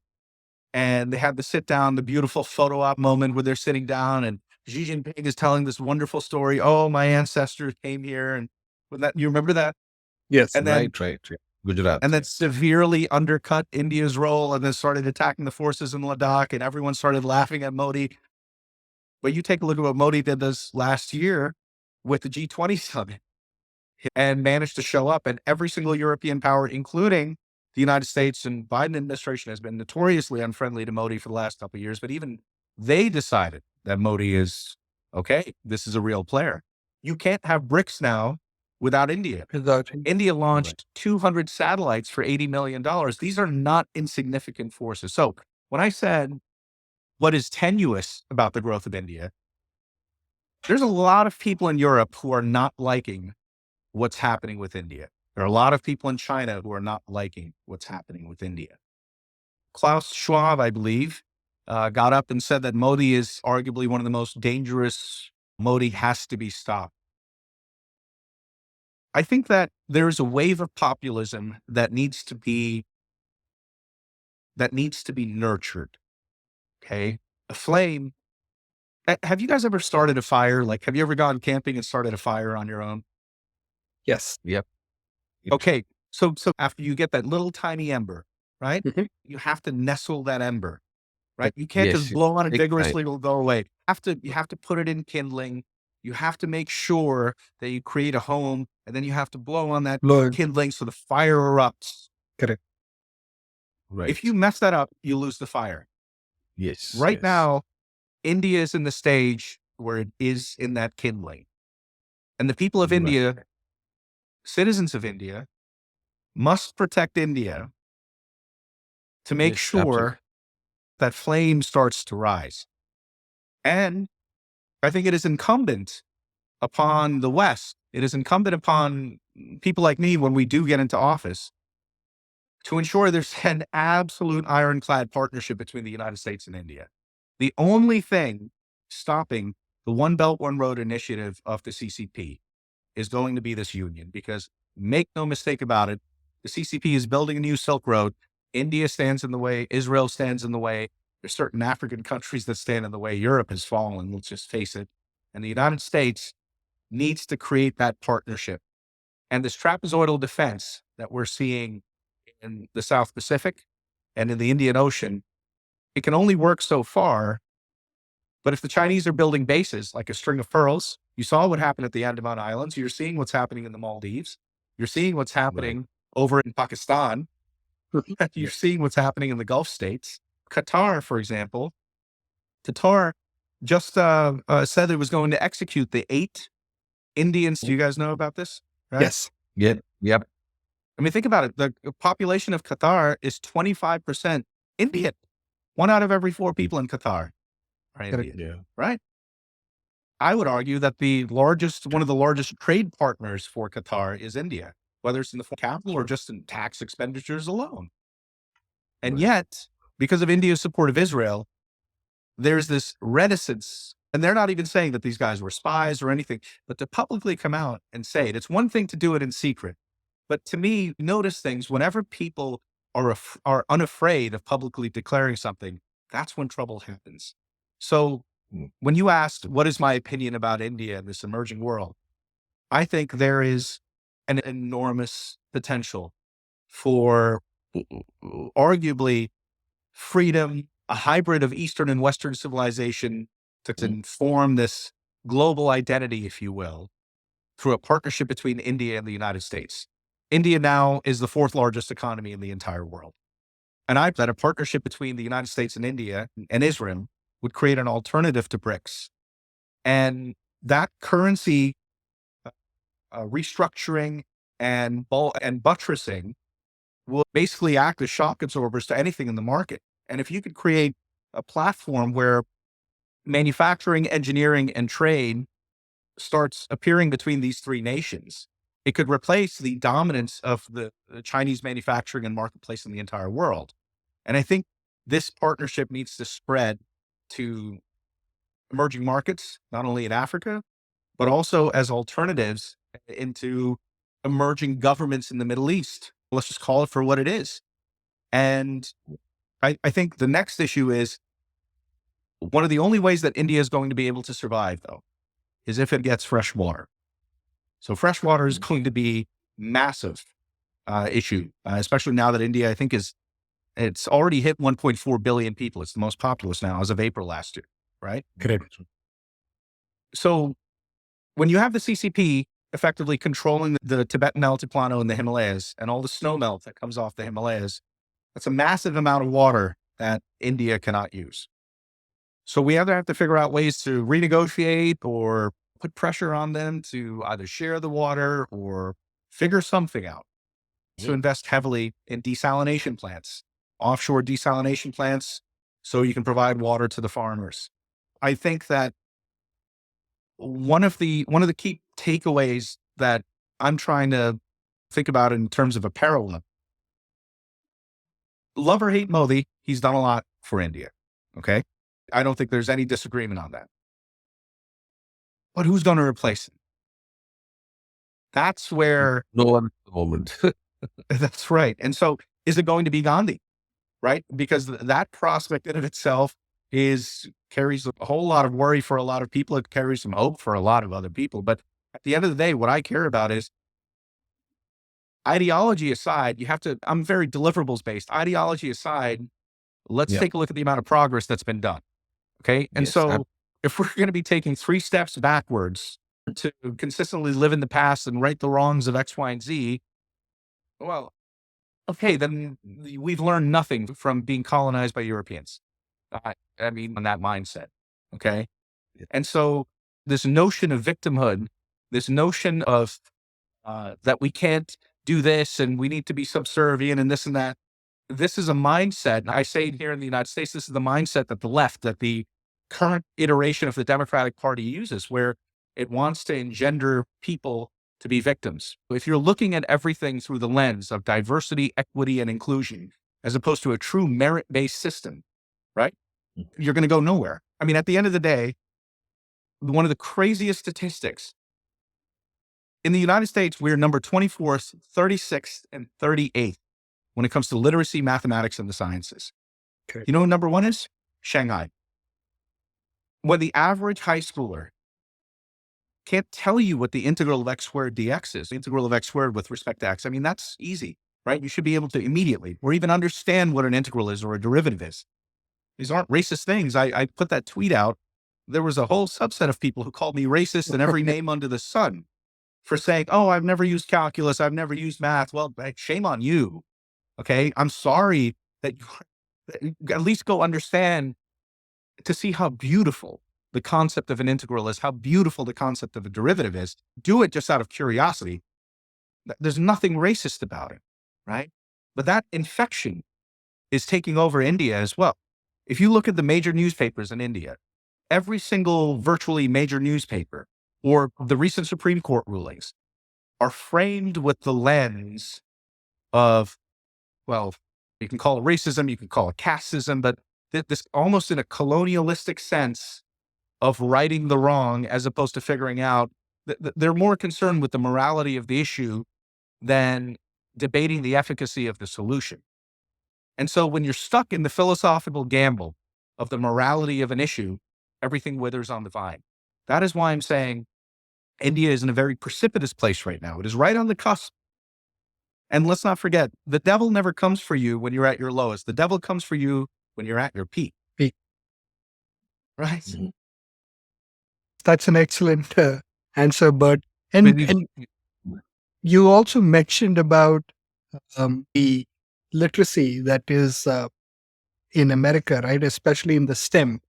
and they had the sit down, the beautiful photo op moment where they're sitting down and Xi Jinping is telling this wonderful story. Oh, my ancestors came here. And when that, you remember that? Yes. And then, Right. Gujarat. and then severely undercut India's role and then started attacking the forces in Ladakh and everyone started laughing at Modi. But you take a look at what Modi did this last year with the G20 summit and managed to show up, and every single European power, including the United States and Biden administration, has been notoriously unfriendly to Modi for the last couple of years, but even they decided that Modi is okay. This is a real player. You can't have BRICS now without India. India launched 200 satellites for $80 million. These are not insignificant forces. So when I said, what is tenuous about the growth of India, there's a lot of people in Europe who are not liking what's happening with India. There are a lot of people in China who are not liking what's happening with India. Klaus Schwab, I believe, got up and said that Modi is arguably one of the most dangerous. Modi has to be stopped. I think that there is a wave of populism that needs to be nurtured. Okay. A flame. Have you guys ever started a fire? Like, have you ever gone camping and started a fire on your own? Yes. Yep. Okay. So after you get that little tiny ember, right? Mhm. You have to nestle that ember, right? You can't Yes, just blow on it big vigorously, it'll go away. You have to put it in kindling. You have to make sure that you create a home, and then you have to blow on that Lord. kindling so the fire erupts. Correct. Right. If you mess that up, you lose the fire. Yes. Right yes. now, India is in the stage where it is in that kindling. And the people of Right. India, citizens of India, must protect India to make Yes, sure absolutely. that flame starts to rise. And I think it is incumbent upon the West, it is incumbent upon people like me when we do get into office to ensure there's an absolute ironclad partnership between the United States and India. The only thing stopping the One Belt, One Road initiative of the CCP is going to be this union, because make no mistake about it, the CCP is building a new Silk Road. India stands in the way. Israel stands in the way. There's certain African countries that stand in the way. Europe has fallen, let's just face it. And the United States needs to create that partnership. And this trapezoidal defense that we're seeing in the South Pacific and in the Indian Ocean, it can only work so far. But if the Chinese are building bases like a string of pearls, you saw what happened at the Andaman Islands. You're seeing what's happening in the Maldives. You're seeing what's happening over in Pakistan. You're seeing what's happening in the Gulf states. Qatar, for example, Qatar just said it was going to execute the 8 Indians. Do you guys know about this? Right? Yes. Yep. I mean, think about it. The population of Qatar is 25% Indian. 1 out of every 4 people in Qatar are Indian, Yeah. right? I would argue that one of the largest trade partners for Qatar is India, whether it's in the capital or just in tax expenditures alone. And Right. yet, because of India's support of Israel, there's this reticence. And they're not even saying that these guys were spies or anything, but to publicly come out and say it. It's one thing to do it in secret. But to me, notice things whenever people are unafraid of publicly declaring something, that's when trouble happens. So when you asked, what is my opinion about India and this emerging world? I think there is an enormous potential for arguably freedom, a hybrid of Eastern and Western civilization to inform this global identity, if you will, through a partnership between India and the United States. India now is the 4th largest economy in the entire world. And I bet that a partnership between the United States and India and Israel would create an alternative to BRICS. And that currency restructuring and buttressing will basically act as shock absorbers to anything in the market. And if you could create a platform where manufacturing, engineering, and trade starts appearing between these 3 nations, it could replace the dominance of the Chinese manufacturing and marketplace in the entire world. And I think this partnership needs to spread to emerging markets, not only in Africa, but also as alternatives into emerging governments in the Middle East. Let's just call it for what it is. And I think the next issue is one of the only ways that India is going to be able to survive, though, is if it gets fresh water. So fresh water is going to be massive issue, especially now that India, I think, it's already hit 1.4 billion people. It's the most populous now as of April last year, right? Correct. So when you have the CCP effectively controlling the Tibetan altiplano and the Himalayas and all the snow melt that comes off the Himalayas, that's a massive amount of water that India cannot use. So we either have to figure out ways to renegotiate or put pressure on them to either share the water or figure something out to invest heavily in desalination plants, offshore desalination plants, so you can provide water to the farmers. I think that one of the key takeaways that I'm trying to think about in terms of a parallel, love or hate Modi, he's done a lot for India. Okay. I don't think there's any disagreement on that. But who's going to replace him? That's where No one at the moment. that's right. And so is it going to be Gandhi? Right? Because that prospect in of itself carries a whole lot of worry for a lot of people. It carries some hope for a lot of other people. But at the end of the day, what I care about is ideology aside, I'm very deliverables based. Ideology aside, let's take a look at the amount of progress that's been done. Okay. And so if we're going to be taking 3 steps backwards to consistently live in the past and right the wrongs of X, Y, and Z, well, okay, then we've learned nothing from being colonized by Europeans. I mean, on that mindset. Okay. And so this notion of victimhood, this notion of that we can't do this and we need to be subservient and this and that. This is a mindset. I say here in the United States, this is the mindset that the current iteration of the Democratic Party uses, where it wants to engender people to be victims. If you're looking at everything through the lens of diversity, equity, and inclusion, as opposed to a true merit-based system, right? You're going to go nowhere. I mean, at the end of the day, one of the craziest statistics in the United States, we're number 24th, 36th, and 38th when it comes to literacy, mathematics, and the sciences. Okay. You know what number 1 is? Shanghai. When the average high schooler can't tell you what the integral of x squared dx is, the integral of x squared with respect to x, I mean, that's easy, right? You should be able to immediately, or even understand what an integral is or a derivative is. These aren't racist things. I put that tweet out. There was a whole subset of people who called me racist in every name under the sun for saying, oh, I've never used calculus. I've never used math. Well, shame on you. Okay. I'm sorry that you at least go understand to see how beautiful the concept of an integral is, how beautiful the concept of a derivative is. Do it just out of curiosity. There's nothing racist about it, right? But that infection is taking over India as well. If you look at the major newspapers in India, every single virtually major newspaper or the recent Supreme Court rulings are framed with the lens of, well, you can call it racism, you can call it casteism, but this almost in a colonialistic sense of righting the wrong as opposed to figuring out that they're more concerned with the morality of the issue than debating the efficacy of the solution. And so when you're stuck in the philosophical gamble of the morality of an issue, everything withers on the vine. That is why I'm saying India is in a very precipitous place right now. It is right on the cusp. And let's not forget, the devil never comes for you when you're at your lowest. The devil comes for you when you're at your peak. Right? Mhm. That's an excellent answer, Burt. And you also mentioned about the literacy that is in America, right? Especially in the STEM.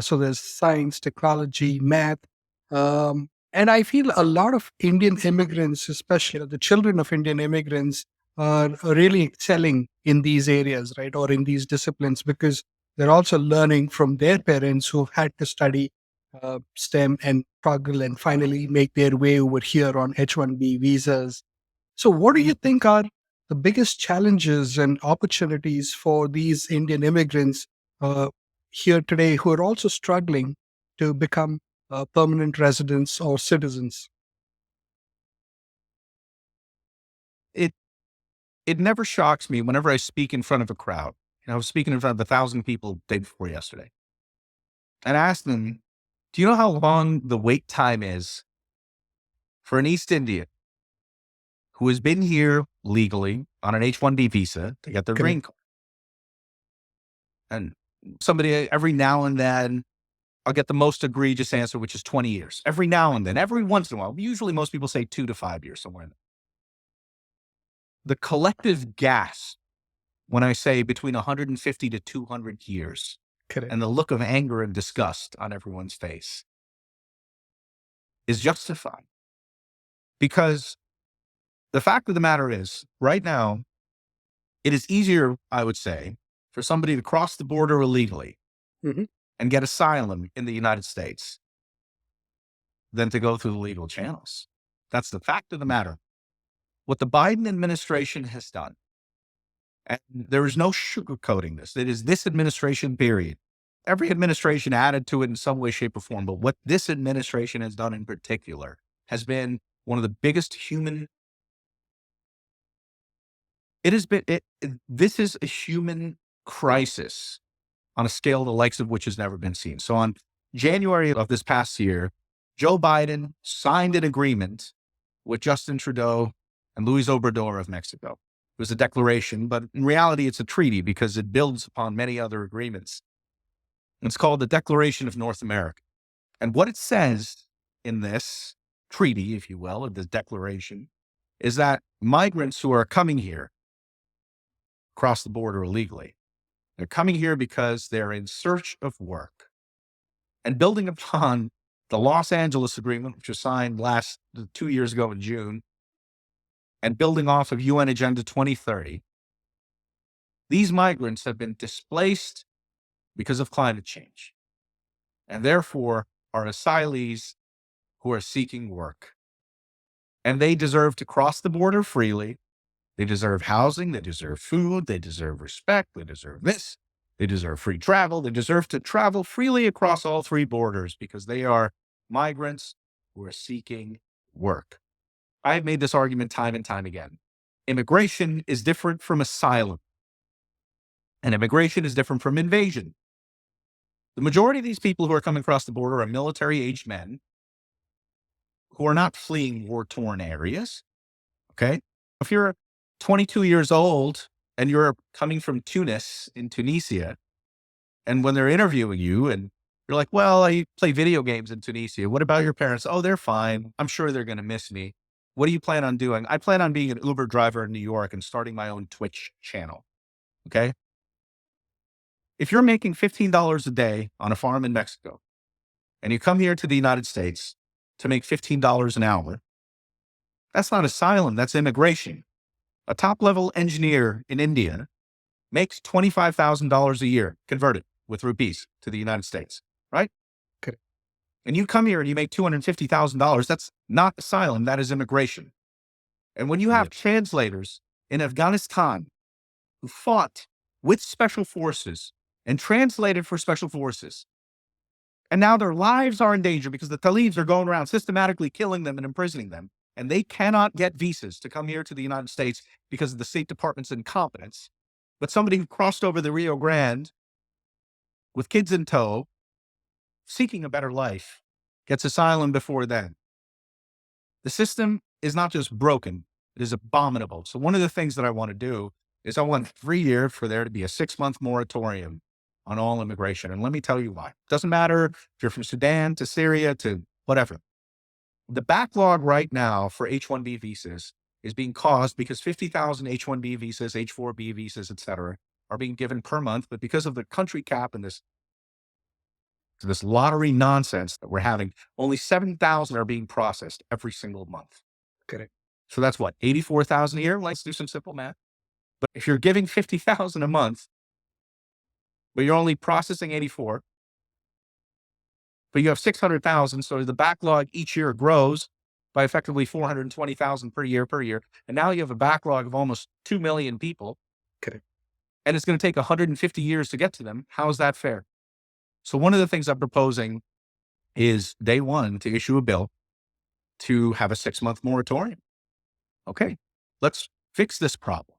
So there's science, technology, math. And I feel a lot of Indian immigrants, especially the children of Indian immigrants, are really excelling in these areas, right? Or in these disciplines, because they're also learning from their parents who've had to study STEM and struggle and finally make their way over here on H-1B visas. So what do you think are the biggest challenges and opportunities for these Indian immigrants here today who are also struggling to become permanent residents or citizens? It it never shocks me whenever I speak in front of a crowd. I was speaking in front of 1,000 people the day before yesterday, and I asked them, "Do you know how long the wait time is for an East Indian who has been here legally on an H-1B visa to get their green Correct. card?" And somebody every now and then, I'll get the most egregious answer, which is 20 years. Every now and then, every once in a while. Usually most people say 2 to 5 years, somewhere in there. The collective gasp when I say between 150 to 200 years, Correct. and the look of anger and disgust on everyone's face is justified. Because the fact of the matter is, right now, it is easier, I would say, for somebody to cross the border illegally Mhm. and get asylum in the United States than to go through the legal channels. That's the fact of the matter. What the Biden administration has done, and there is no sugarcoating this, it is this administration, period. Every administration added to it in some way, shape, or form. But what this administration has done in particular has been one of the biggest human. It has been, this is a human crisis on a scale the likes of which has never been seen. So on January of this past year, Joe Biden signed an agreement with Justin Trudeau and Luis Obrador of Mexico. It was a declaration, but in reality, it's a treaty because it builds upon many other agreements. It's called the Declaration of North America. And what it says in this treaty, if you will, or this declaration, is that migrants who are coming here across the border illegally, they're coming here because they're in search of work. And building upon the Los Angeles Agreement, which was signed 2 years ago in June, and building off of UN Agenda 2030, these migrants have been displaced because of climate change, and therefore are asylees who are seeking work. And they deserve to cross the border freely. They deserve housing. They deserve food. They deserve respect. They deserve this. They deserve free travel. They deserve to travel freely across all 3 borders because they are migrants who are seeking work. I've made this argument time and time again. Immigration is different from asylum, and immigration is different from invasion. The majority of these people who are coming across the border are military-aged men who are not fleeing war-torn areas. Okay? If you're 22 years old and you're coming from Tunis in Tunisia, and when they're interviewing you and you're like, well, I play video games in Tunisia. What about your parents? Oh, they're fine. I'm sure they're going to miss me. What do you plan on doing? I plan on being an Uber driver in New York and starting my own Twitch channel. Okay? If you're making $15 a day on a farm in Mexico and you come here to the United States to make $15 an hour, that's not asylum, that's immigration. A top-level engineer in India makes $25,000 a year, converted with rupees to the United States, right? Okay. And you come here and you make $250,000, that's not asylum, that is immigration. And when you have translators in Afghanistan who fought with special forces and translated for special forces, and now their lives are in danger because the Talibs are going around systematically killing them and imprisoning them, and they cannot get visas to come here to the United States because of the State Department's incompetence. But somebody who crossed over the Rio Grande with kids in tow, seeking a better life, gets asylum before then. The system is not just broken, it is abominable. So one of the things that I want to do is I want every year for there to be a 6-month moratorium on all immigration. And let me tell you why. It doesn't matter if you're from Sudan to Syria to whatever. The backlog right now for H-1B visas is being caused because 50,000 H-1B visas, H-4B visas, et cetera, are being given per month. But because of the country cap and this lottery nonsense that we're having, only 7,000 are being processed every single month. Correct. So that's what, 84,000 a year? Let's do some simple math. But if you're giving 50,000 a month, but you're only processing 84, but you have 600,000. So the backlog each year grows by effectively 420,000 per year. And now you have a backlog of almost 2 million people. Correct. And it's going to take 150 years to get to them. How is that fair? So one of the things I'm proposing is day one to issue a bill to have a 6-month moratorium. Okay, let's fix this problem.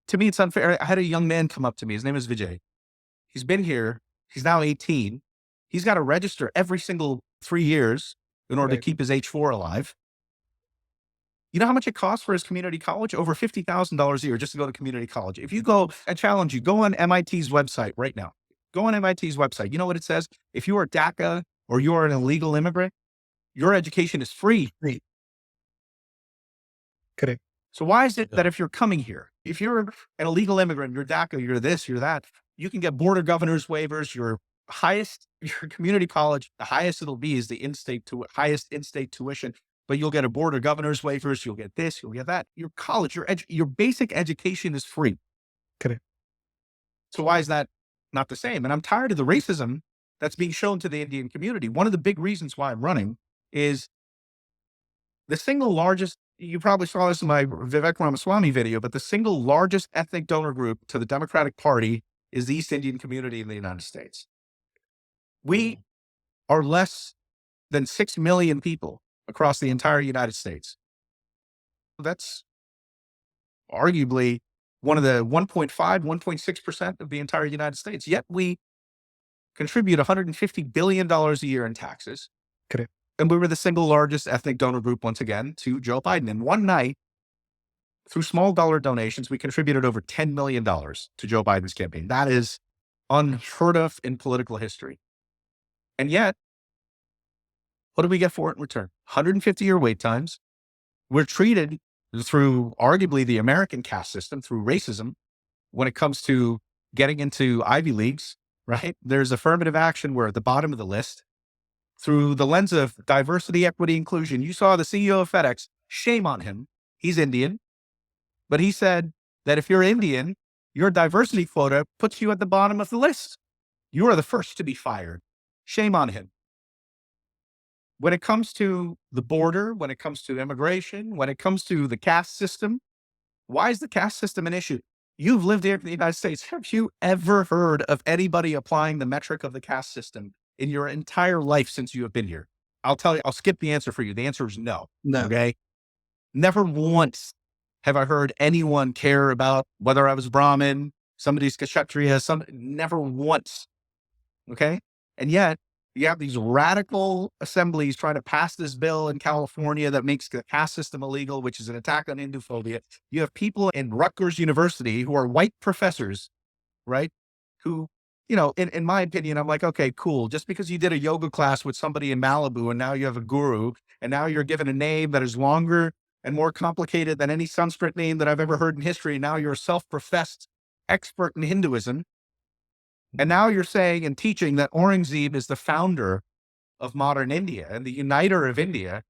To me, it's unfair. I had a young man come up to me. His name is Vijay. He's been here. He's now 18. He's got to register every single 3 years in order to keep his H-4 alive. You know how much it costs for his community college? Over $50,000 a year just to go to community college. If you go, I challenge you, go on MIT's website right now. Go on MIT's website. You know what it says? If you are DACA or you are an illegal immigrant, your education is free. Correct. So why is it that if you're coming here, if you're an illegal immigrant, you're DACA, you're this, you're that, you can get board of governors waivers, your community college, the highest it'll be is the highest in-state tuition, but you'll get a board of governors waivers, you'll get this, you'll get that. Your college, your basic education is free. Correct. So why is that not the same? And I'm tired of the racism that's being shown to the Indian community. One of the big reasons why I'm running is the single largest, you probably saw this in my Vivek Ramaswamy video, but the single largest ethnic donor group to the Democratic Party is the East Indian community in the United States. We are less than 6 million people across the entire United States. That's arguably one of the 1.5, 1.6% of the entire United States. Yet we contribute $150 billion a year in taxes. Correct. And we were the single largest ethnic donor group, once again, to Joe Biden. And one night, through small dollar donations, we contributed over $10 million to Joe Biden's campaign. That is unheard of in political history. And yet, what do we get for it in return? 150-year wait times. We're treated through arguably the American caste system, through racism, when it comes to getting into Ivy Leagues, right? There's affirmative action. We're at the bottom of the list. Through the lens of diversity, equity, inclusion. You saw the CEO of FedEx, shame on him. He's Indian, but he said that if you're Indian, your diversity quota puts you at the bottom of the list. You are the first to be fired. Shame on him. When it comes to the border, when it comes to immigration, when it comes to the caste system, why is the caste system an issue? You've lived here in the United States. Have you ever heard of anybody applying the metric of the caste system in your entire life since you have been here? I'll tell you, I'll skip the answer for you. The answer is no. No. Okay. Never once have I heard anyone care about whether I was Brahmin, somebody's Kshatriya, never once. Okay. And yet you have these radical assemblies trying to pass this bill in California that makes the caste system illegal, which is an attack on Hinduphobia. You have people in Rutgers University who are white professors, right? Who, in my opinion, I'm like, okay, cool. Just because you did a yoga class with somebody in Malibu and now you have a guru and now you're given a name that is longer and more complicated than any Sanskrit name that I've ever heard in history. Now you're a self-professed expert in Hinduism. And now you're saying and teaching that Aurangzeb is the founder of modern India and the uniter of India.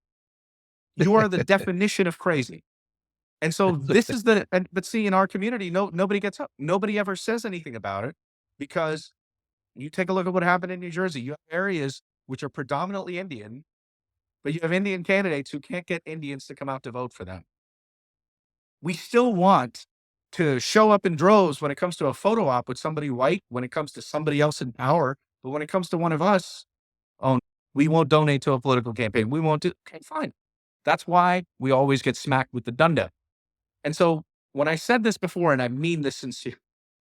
You are the definition of crazy. And so this is but see, in our community, nobody gets up. Nobody ever says anything about it because you take a look at what happened in New Jersey. You have areas which are predominantly Indian, but you have Indian candidates who can't get Indians to come out to vote for them. We still want to show up in droves when it comes to a photo op with somebody white, when it comes to somebody else in power. But when it comes to one of us, we won't donate to a political campaign. We won't do, okay, fine. That's why we always get smacked with the dunda. And so when I said this before, and I mean this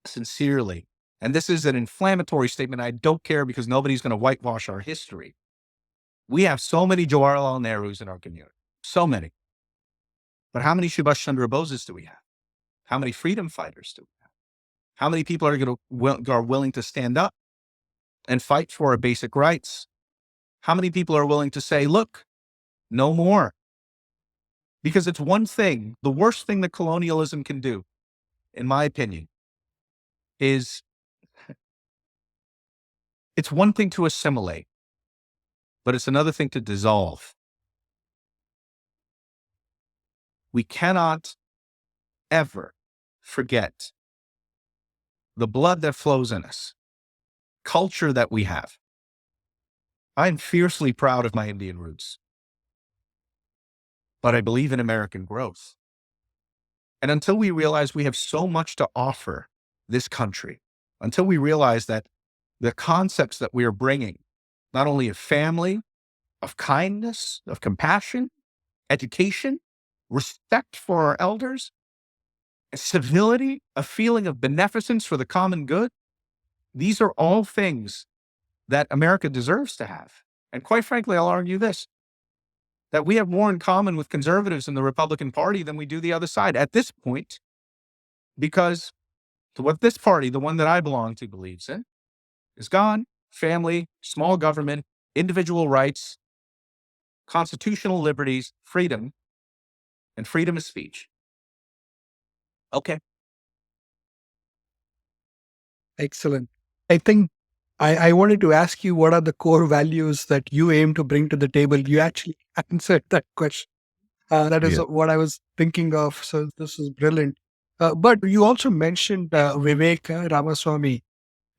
sincerely, and this is an inflammatory statement, I don't care because nobody's going to whitewash our history. We have so many Jawaharlal Nehrus in our community, so many. But how many Subhash Chandra Boses do we have? How many freedom fighters do we have? How many people are willing to stand up and fight for our basic rights? How many people are willing to say, look, no more? Because it's one thing, the worst thing that colonialism can do, in my opinion, is it's one thing to assimilate, but it's another thing to dissolve. We cannot ever forget the blood that flows in us, culture that we have. I'm fiercely proud of my Indian roots, but I believe in American growth. And until we realize we have so much to offer this country, until we realize that the concepts that we are bringing not only of family, of kindness, of compassion, education, respect for our elders, civility, a feeling of beneficence for the common good. These are all things that America deserves to have. And quite frankly, I'll argue this, that we have more in common with conservatives in the Republican Party than we do the other side at this point, because what this party, the one that I belong to, believes in is gone. Family, small government, individual rights, constitutional liberties, freedom, and freedom of speech. Okay. Excellent. I think I wanted to ask you what are the core values that you aim to bring to the table. You actually answered that question. That is Yeah. what I was thinking of. So this is brilliant. But you also mentioned Vivek Ramaswamy,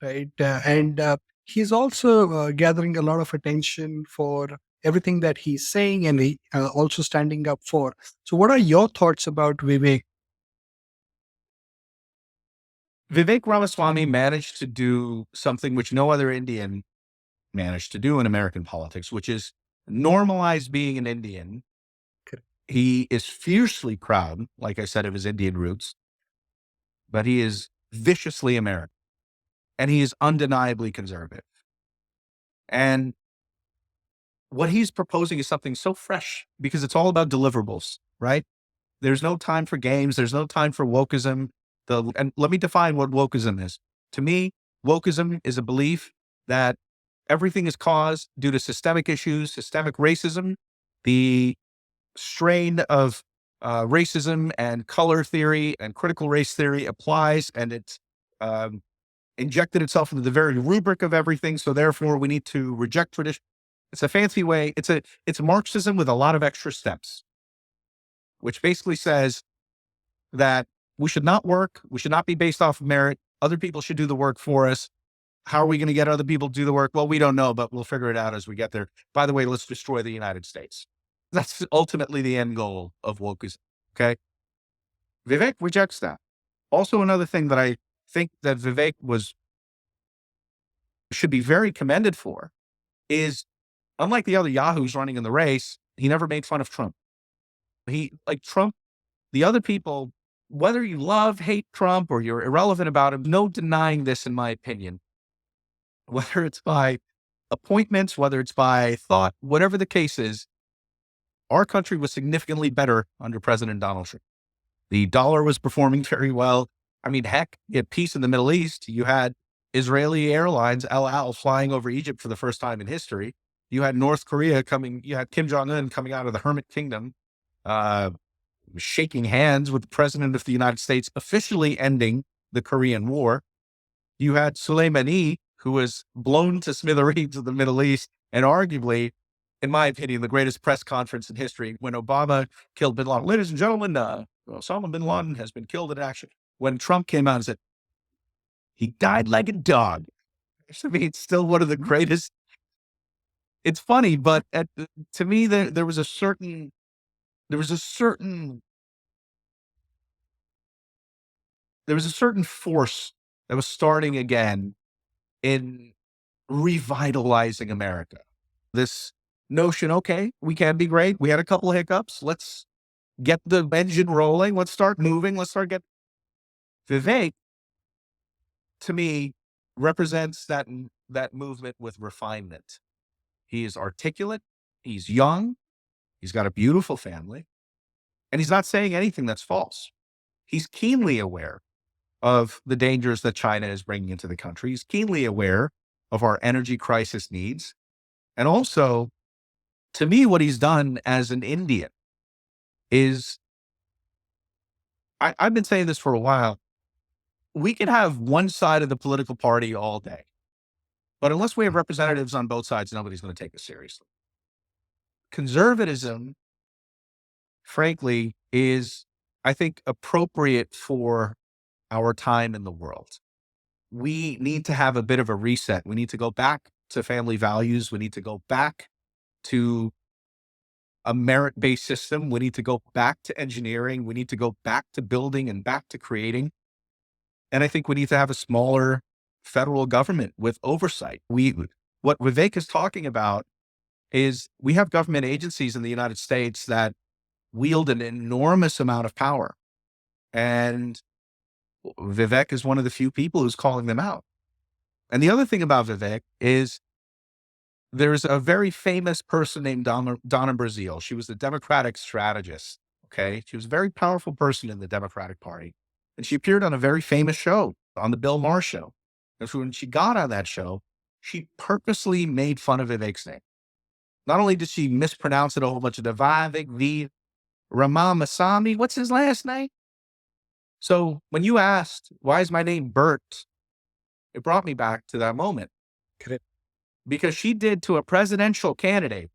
right? And he's also gathering a lot of attention for everything that he's saying, and he also standing up for. So, what are your thoughts about Vivek? Vivek Ramaswamy managed to do something which no other Indian managed to do in American politics, which is normalize being an Indian. Correct. He is fiercely proud, like I said, of his Indian roots, but he is viciously American and he is undeniably conservative. And what he's proposing is something so fresh because it's all about deliverables, right? There's no time for games. There's no time for wokeism. And let me define what wokeism is. To me, wokeism is a belief that everything is caused due to systemic issues, systemic racism, the strain of racism and color theory and critical race theory applies, and it's injected itself into the very rubric of everything. So therefore, we need to reject tradition. It's a fancy way. It's Marxism with a lot of extra steps, which basically says that we should not work. We should not be based off of merit. Other people should do the work for us. How are we going to get other people to do the work? Well, we don't know, but we'll figure it out as we get there. By the way, let's destroy the United States. That's ultimately the end goal of wokeism. Okay. Vivek rejects that. Also, another thing that I think that Vivek should be very commended for is, unlike the other yahoos running in the race, he never made fun of Trump. Like Trump, the other people, whether you love, hate Trump, or you're irrelevant about him, no denying this, in my opinion, whether it's by appointments, whether it's by thought, whatever the case is, our country was significantly better under President Donald Trump. The dollar was performing very well. I mean, heck, you had peace in the Middle East. You had Israeli Airlines, El Al, flying over Egypt for the first time in history. You had North Korea you had Kim Jong-un coming out of the Hermit Kingdom, shaking hands with the President of the United States, officially ending the Korean War. You had Soleimani, who was blown to smithereens in the Middle East, and arguably, in my opinion, the greatest press conference in history when Obama killed bin Laden. Ladies and gentlemen, Osama bin Laden has been killed in action. When Trump came out and said, he died like a dog. I mean, it's still one of the greatest. It's funny, but to me, there was a certain force that was starting again in revitalizing America. This notion, okay, we can be great. We had a couple of hiccups. Let's get the engine rolling. Let's start moving. Vivek, to me, represents that movement with refinement. He is articulate. He's young. He's got a beautiful family, and he's not saying anything that's false. He's keenly aware of the dangers that China is bringing into the country. He's keenly aware of our energy crisis needs. And also, to me, what he's done as an Indian is, I've been saying this for a while, we can have one side of the political party all day, but unless we have representatives on both sides, nobody's going to take us seriously. Conservatism, frankly, is, I think, appropriate for our time in the world. We need to have a bit of a reset. We need to go back to family values. We need to go back to a merit-based system. We need to go back to engineering. We need to go back to building and back to creating. And I think we need to have a smaller federal government with oversight. what Vivek is talking about is we have government agencies in the United States that wield an enormous amount of power. And Vivek is one of the few people who's calling them out. And the other thing about Vivek is there's a very famous person named Donna Brazile. She was the Democratic strategist. Okay. She was a very powerful person in the Democratic Party. And she appeared on a very famous show, on the Bill Maher show. And so when she got on that show, she purposely made fun of Vivek's name. Not only did she mispronounce it a whole bunch of Vivek, V. Ramamasamy, what's his last name? So when you asked, why is my name Burt? It brought me back to that moment. Correct. Because she did to a presidential candidate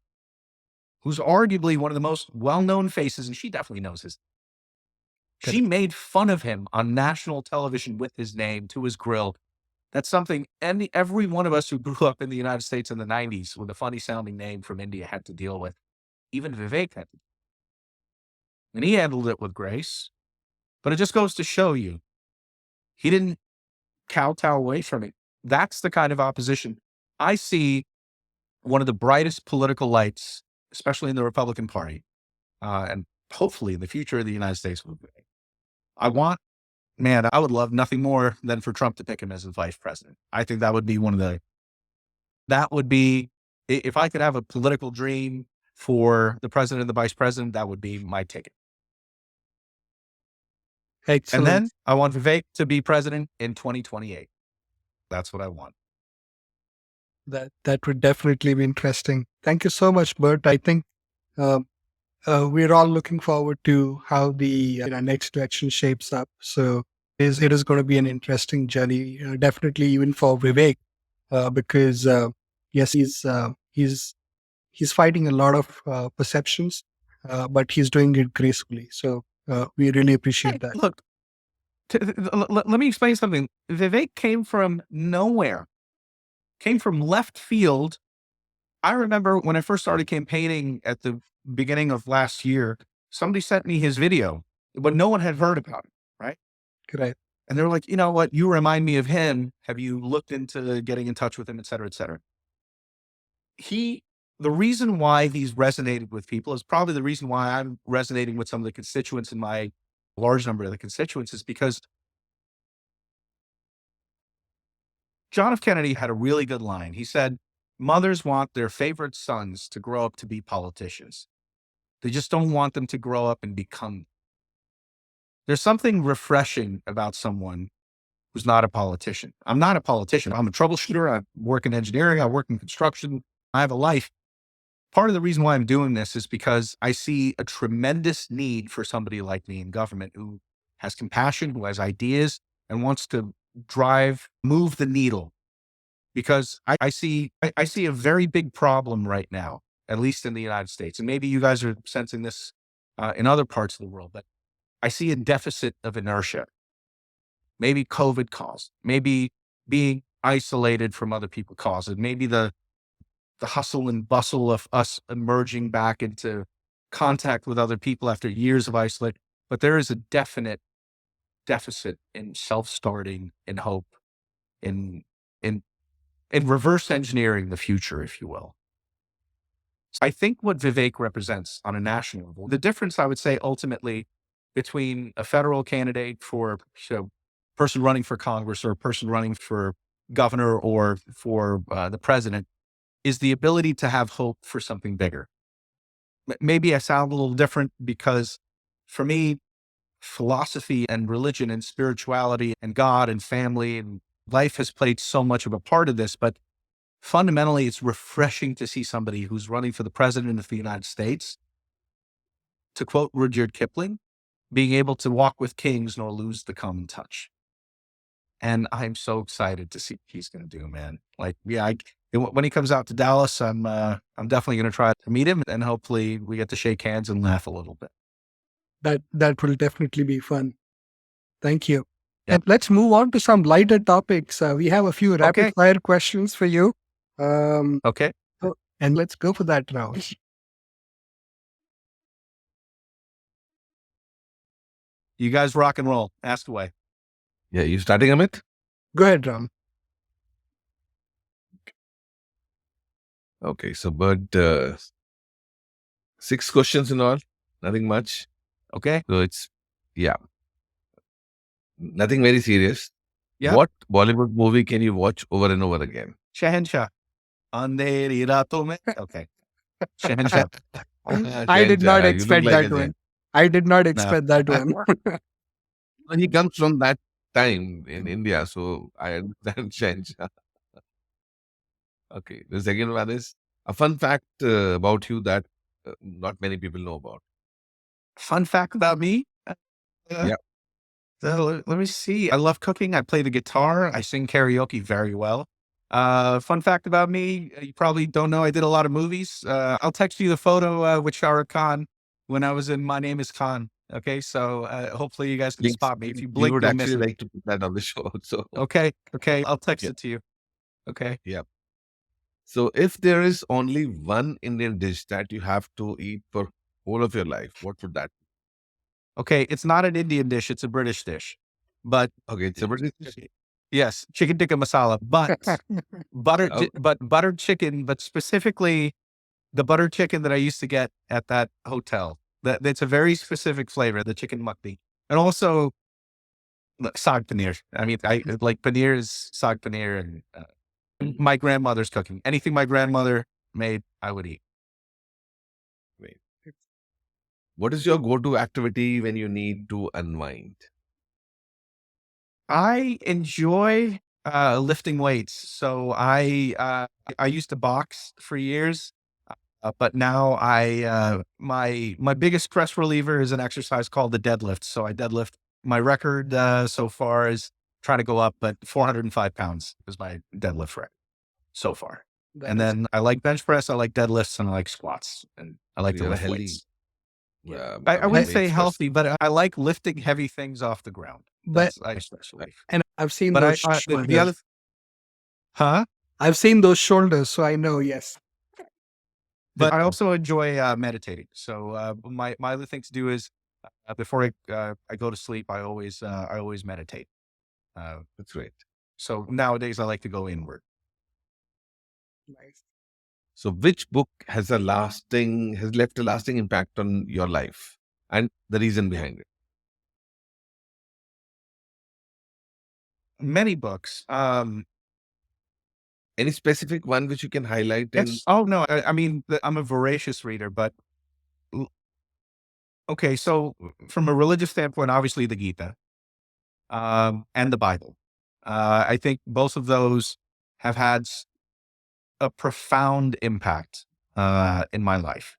who's arguably one of the most well-known faces, and she definitely knows his. She made fun of him on national television with his name to his grill. That's something every one of us who grew up in the United States in the 90s with a funny sounding name from India had to deal with. Even Vivek had to. And he handled it with grace. But it just goes to show you, he didn't kowtow away from it. That's the kind of opposition. I see one of the brightest political lights, especially in the Republican Party, and hopefully in the future of the United States. I would love nothing more than for Trump to pick him as his vice president. I think that would be if I could have a political dream for the president and the vice president, that would be my ticket. Excellent. And then I want Vivek to be president in 2028. That's what I want. That would definitely be interesting. Thank you so much, Burt. I think we're all looking forward to how the next election shapes up. So it is going to be an interesting journey, definitely even for Vivek, because yes, he's fighting a lot of perceptions, but he's doing it gracefully. So we really appreciate that. Look, let me explain something. Vivek came from nowhere, came from left field. I remember when I first started campaigning at the beginning of last year, somebody sent me his video, but no one had heard about it, right? Correct. And they were like, you know what? You remind me of him. Have you looked into getting in touch with him, et cetera, et cetera? The reason why he's resonated with people is probably the reason why I'm resonating with some of the constituents in my large number of the constituents is because John F. Kennedy had a really good line. He said, mothers want their favorite sons to grow up to be politicians. They just don't want them to grow up and become. There's something refreshing about someone who's not a politician. I'm not a politician. I'm a troubleshooter. I work in engineering. I work in construction. I have a life. Part of the reason why I'm doing this is because I see a tremendous need for somebody like me in government who has compassion, who has ideas, and wants to move the needle. Because I see a very big problem right now, at least in the United States. And maybe you guys are sensing this in other parts of the world, but I see a deficit of inertia. Maybe COVID caused, maybe being isolated from other people caused it, maybe the hustle and bustle of us emerging back into contact with other people after years of isolation. But there is a definite deficit in self-starting, in hope, in reverse engineering the future, if you will. So I think what Vivek represents on a national level, the difference I would say ultimately between a federal candidate for a person running for Congress or a person running for governor or for the president is the ability to have hope for something bigger. Maybe I sound a little different because for me, philosophy and religion and spirituality and God and family and life has played so much of a part of this, but fundamentally it's refreshing to see somebody who's running for the president of the United States, to quote Rudyard Kipling, being able to walk with kings nor lose the common touch. And I'm so excited to see what he's going to do, man. Like, yeah, when he comes out to Dallas, I'm definitely going to try to meet him, and hopefully we get to shake hands and laugh a little bit. That will definitely be fun. Thank you. Yep. And let's move on to some lighter topics. We have a few rapid fire questions for you. Okay. And let's go for that round. You guys rock and roll. Ask away. Yeah, you starting, Amit? Go ahead, Ram. Okay, so Burt, 6 questions in all, nothing much. Okay. So it's, yeah, nothing very serious. Yep. What Bollywood movie can you watch over and over again? Shahenshah. Andheri Raaton mein. Okay. Shahenshah. I did not Shahenshah, you look expect like that a one. Shahenshah. I did not No. expect that one. He comes from that time in India, so I understand Shahenshah. Okay, the second one is a fun fact about you that not many people know about. Fun fact about me. Yeah. Let me see. I love cooking. I play the guitar. I sing karaoke very well. Fun fact about me. You probably don't know. I did a lot of movies. I'll text you the photo with Shah Rukh Khan when I was in My Name is Khan. Okay. So hopefully you guys can Please, spot me. If you we blink, would you'll miss actually it. like to put that on the show. So, Okay. Okay. I'll text yeah, it to you. Okay. yeah. So, if there is only one Indian dish that you have to eat for whole of your life, what would that Okay. It's not an Indian dish. It's a British dish, but be? Okay, it's a British dish. yes, chicken tikka masala, but Oh, buttered chicken, but specifically the butter chicken that I used to get at that hotel. That's a very specific flavor, the chicken mukbang. And also saag paneer. I mean, I like paneer is saag paneer and my grandmother's cooking. Anything my grandmother made, I would eat. wait. What is your go-to activity when you need to unwind? I enjoy lifting weights. So I used to box for years. But now my biggest stress reliever is an exercise called the deadlift. So I deadlift. My record so far is trying to go up, but 405 pounds is my deadlift record so far. That And is then I like bench press, I like deadlifts, and I like squats, and I like So to you're a lift healthy, weights. I I mean, wouldn't say weights person. healthy, but I like lifting heavy things off the ground. but That's I stress Uh, relief. and I've seen But those the shoulders. other, huh? I've seen those shoulders, so I know. Yes, But I also enjoy meditating. So my other thing to do is before I go to sleep, I always meditate. Uh, That's great. so nowadays I like to go inward. nice. So, which book has left a lasting impact on your life and the reason behind it? Many books. Any specific one which you can highlight? And Yes. Oh no. I mean, I'm a voracious reader, but l- okay. So from a religious standpoint, obviously the Gita and the Bible. I think both of those have had a profound impact in my life.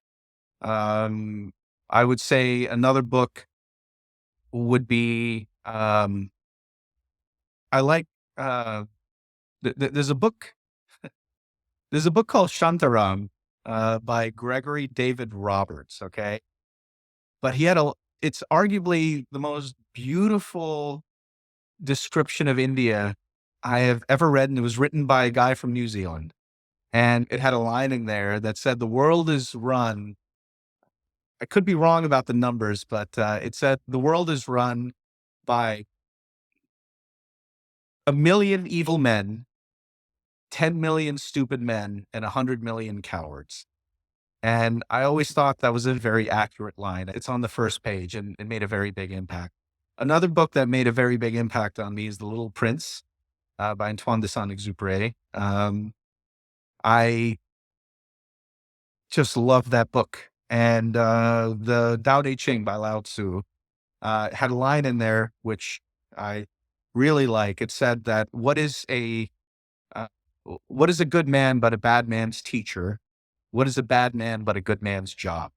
Um, I would say another book would be I like uh, there's a book called Shantaram by Gregory David Roberts. Okay, but it's arguably the most beautiful description of India I have ever read, and it was written by a guy from New Zealand. And it had a line in there that said, "The world is run." I could be wrong about the numbers, but it said the world is run by 1 million evil men, 10 million stupid men, and 100 million cowards. And I always thought that was a very accurate line. It's on the first page and it made a very big impact. Another book that made a very big impact on me is The Little Prince by Antoine de Saint-Exupéry. I just love that book. And the Tao Te Ching by Lao Tzu had a line in there which I really like. It said that uh, what is a good man but a bad man's teacher? What is a bad man but a good man's job?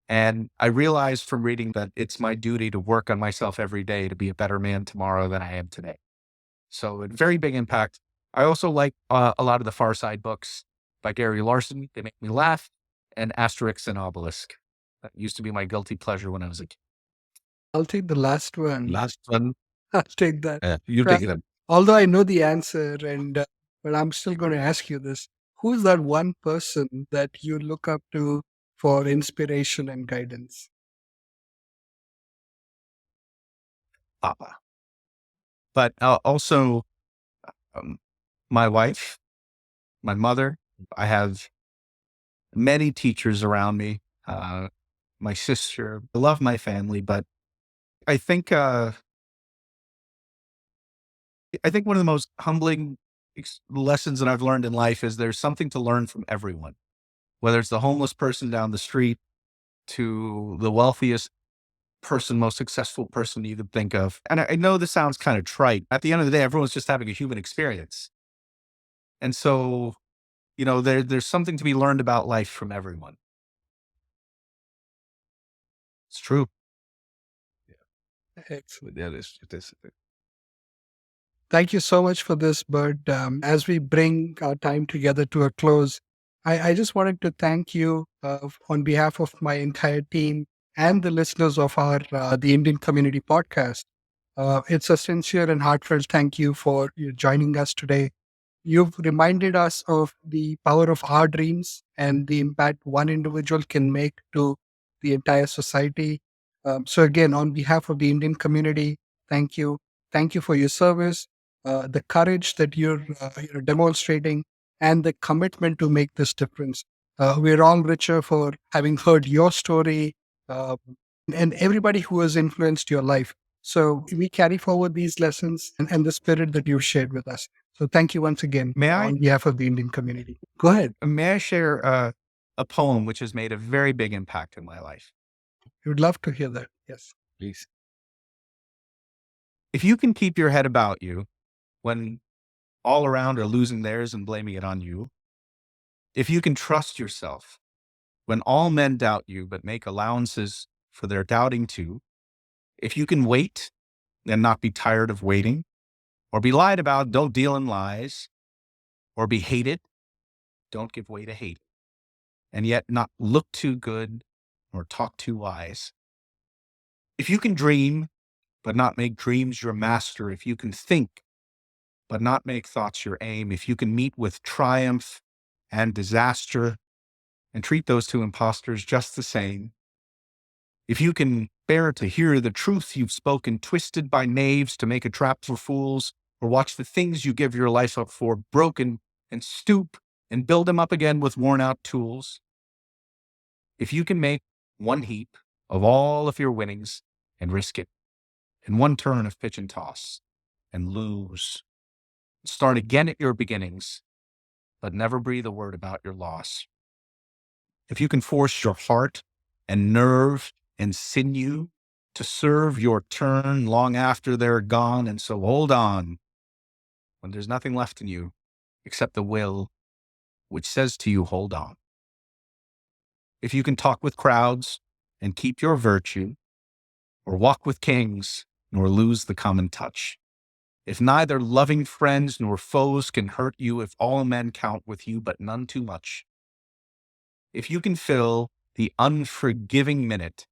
And I realized from reading that it's my duty to work on myself every day to be a better man tomorrow than I am today. So a very big impact. I also like a lot of the Far Side books by Gary Larson. They make me laugh. And Asterix and Obelisk. That used to be my guilty pleasure when I was a kid. I'll take the last one. last one, I'll take that. you Ra- take it up. Although I know the answer, but I'm still going to ask you this: who's that one person that you look up to for inspiration and guidance? Papa. But also um, my wife, my mother, I have many teachers around me, my sister. I love my family, but I think, I think one of the most humbling lessons that I've learned in life is there's something to learn from everyone, whether it's the homeless person down the street to the wealthiest person, most successful person you could think of. And I know this sounds kind of trite. At the end of the day, everyone's just having a human experience. And so, there's something to be learned about life from everyone. It's true. Excellent. Yeah, it is. Thank you so much for this, Bert. As we bring our time together to a close, I just wanted to thank you on behalf of my entire team and the listeners of our the Indian Community podcast. It's a sincere and heartfelt thank you for you joining us today. You've reminded us of the power of our dreams and the impact one individual can make to the entire society. So, again, on behalf of the Indian community, thank you. Thank you for your service, the courage that you're demonstrating, and the commitment to make this difference. We're all richer for having heard your story uh, and everybody who has influenced your life. So, we carry forward these lessons and the spirit that you've shared with us. So thank you once again May I on behalf of the Indian community. Go ahead. may I share a poem which has made a very big impact in my life? We would love to hear that. Yes. Please. If you can keep your head about you when all around are losing theirs and blaming it on you, if you can trust yourself when all men doubt you but make allowances for their doubting too, if you can wait and not be tired of waiting, or be lied about, don't deal in lies, or be hated, don't give way to hate, and yet not look too good or talk too wise. If you can dream, but not make dreams your master, if you can think, but not make thoughts your aim, if you can meet with triumph and disaster and treat those two impostors just the same, if you can bear to hear the truth you've spoken twisted by knaves to make a trap for fools, or watch the things you give your life up for broken and stoop and build them up again with worn out tools, if you can make one heap of all of your winnings and risk it in one turn of pitch and toss and lose, start again at your beginnings, but never breathe a word about your loss. If you can force your heart and nerve and sinew to serve your turn long after they're gone, and so hold on when there's nothing left in you except the will which says to you, hold on. If you can talk with crowds and keep your virtue, or walk with kings nor lose the common touch, if neither loving friends nor foes can hurt you, if all men count with you but none too much, if you can fill the unforgiving minute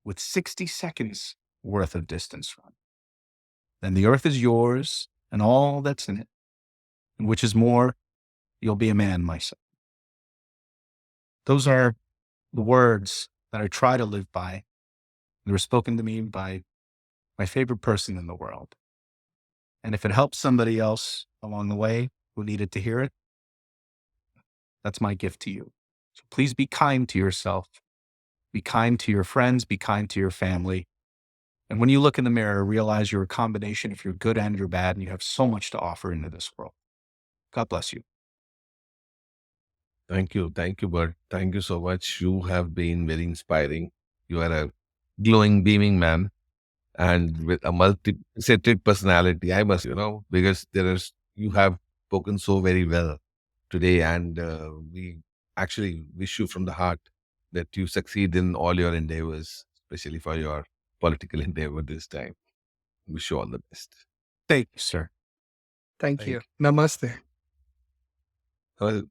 with 60 seconds worth of distance run, then the earth is yours and all that's in it, and which is more, you'll be a man, my son. Those are the words that I try to live by. They were spoken to me by my favorite person in the world. And if it helps somebody else along the way who needed to hear it, that's my gift to you. So please be kind to yourself. Be kind to your friends. Be kind to your family. And when you look in the mirror, realize you're a combination of your good and your bad, and you have so much to offer into this world. God bless you. Thank you. Thank you, Bert. Thank you so much. You have been very inspiring. You are a glowing, beaming man and with a multifaceted personality, I must, because you have spoken so very well today. And we actually wish you from the heart that you succeed in all your endeavors, especially for your political endeavor this time. Wish you all the best. Thank you, sir. Thank you. Namaste. Well,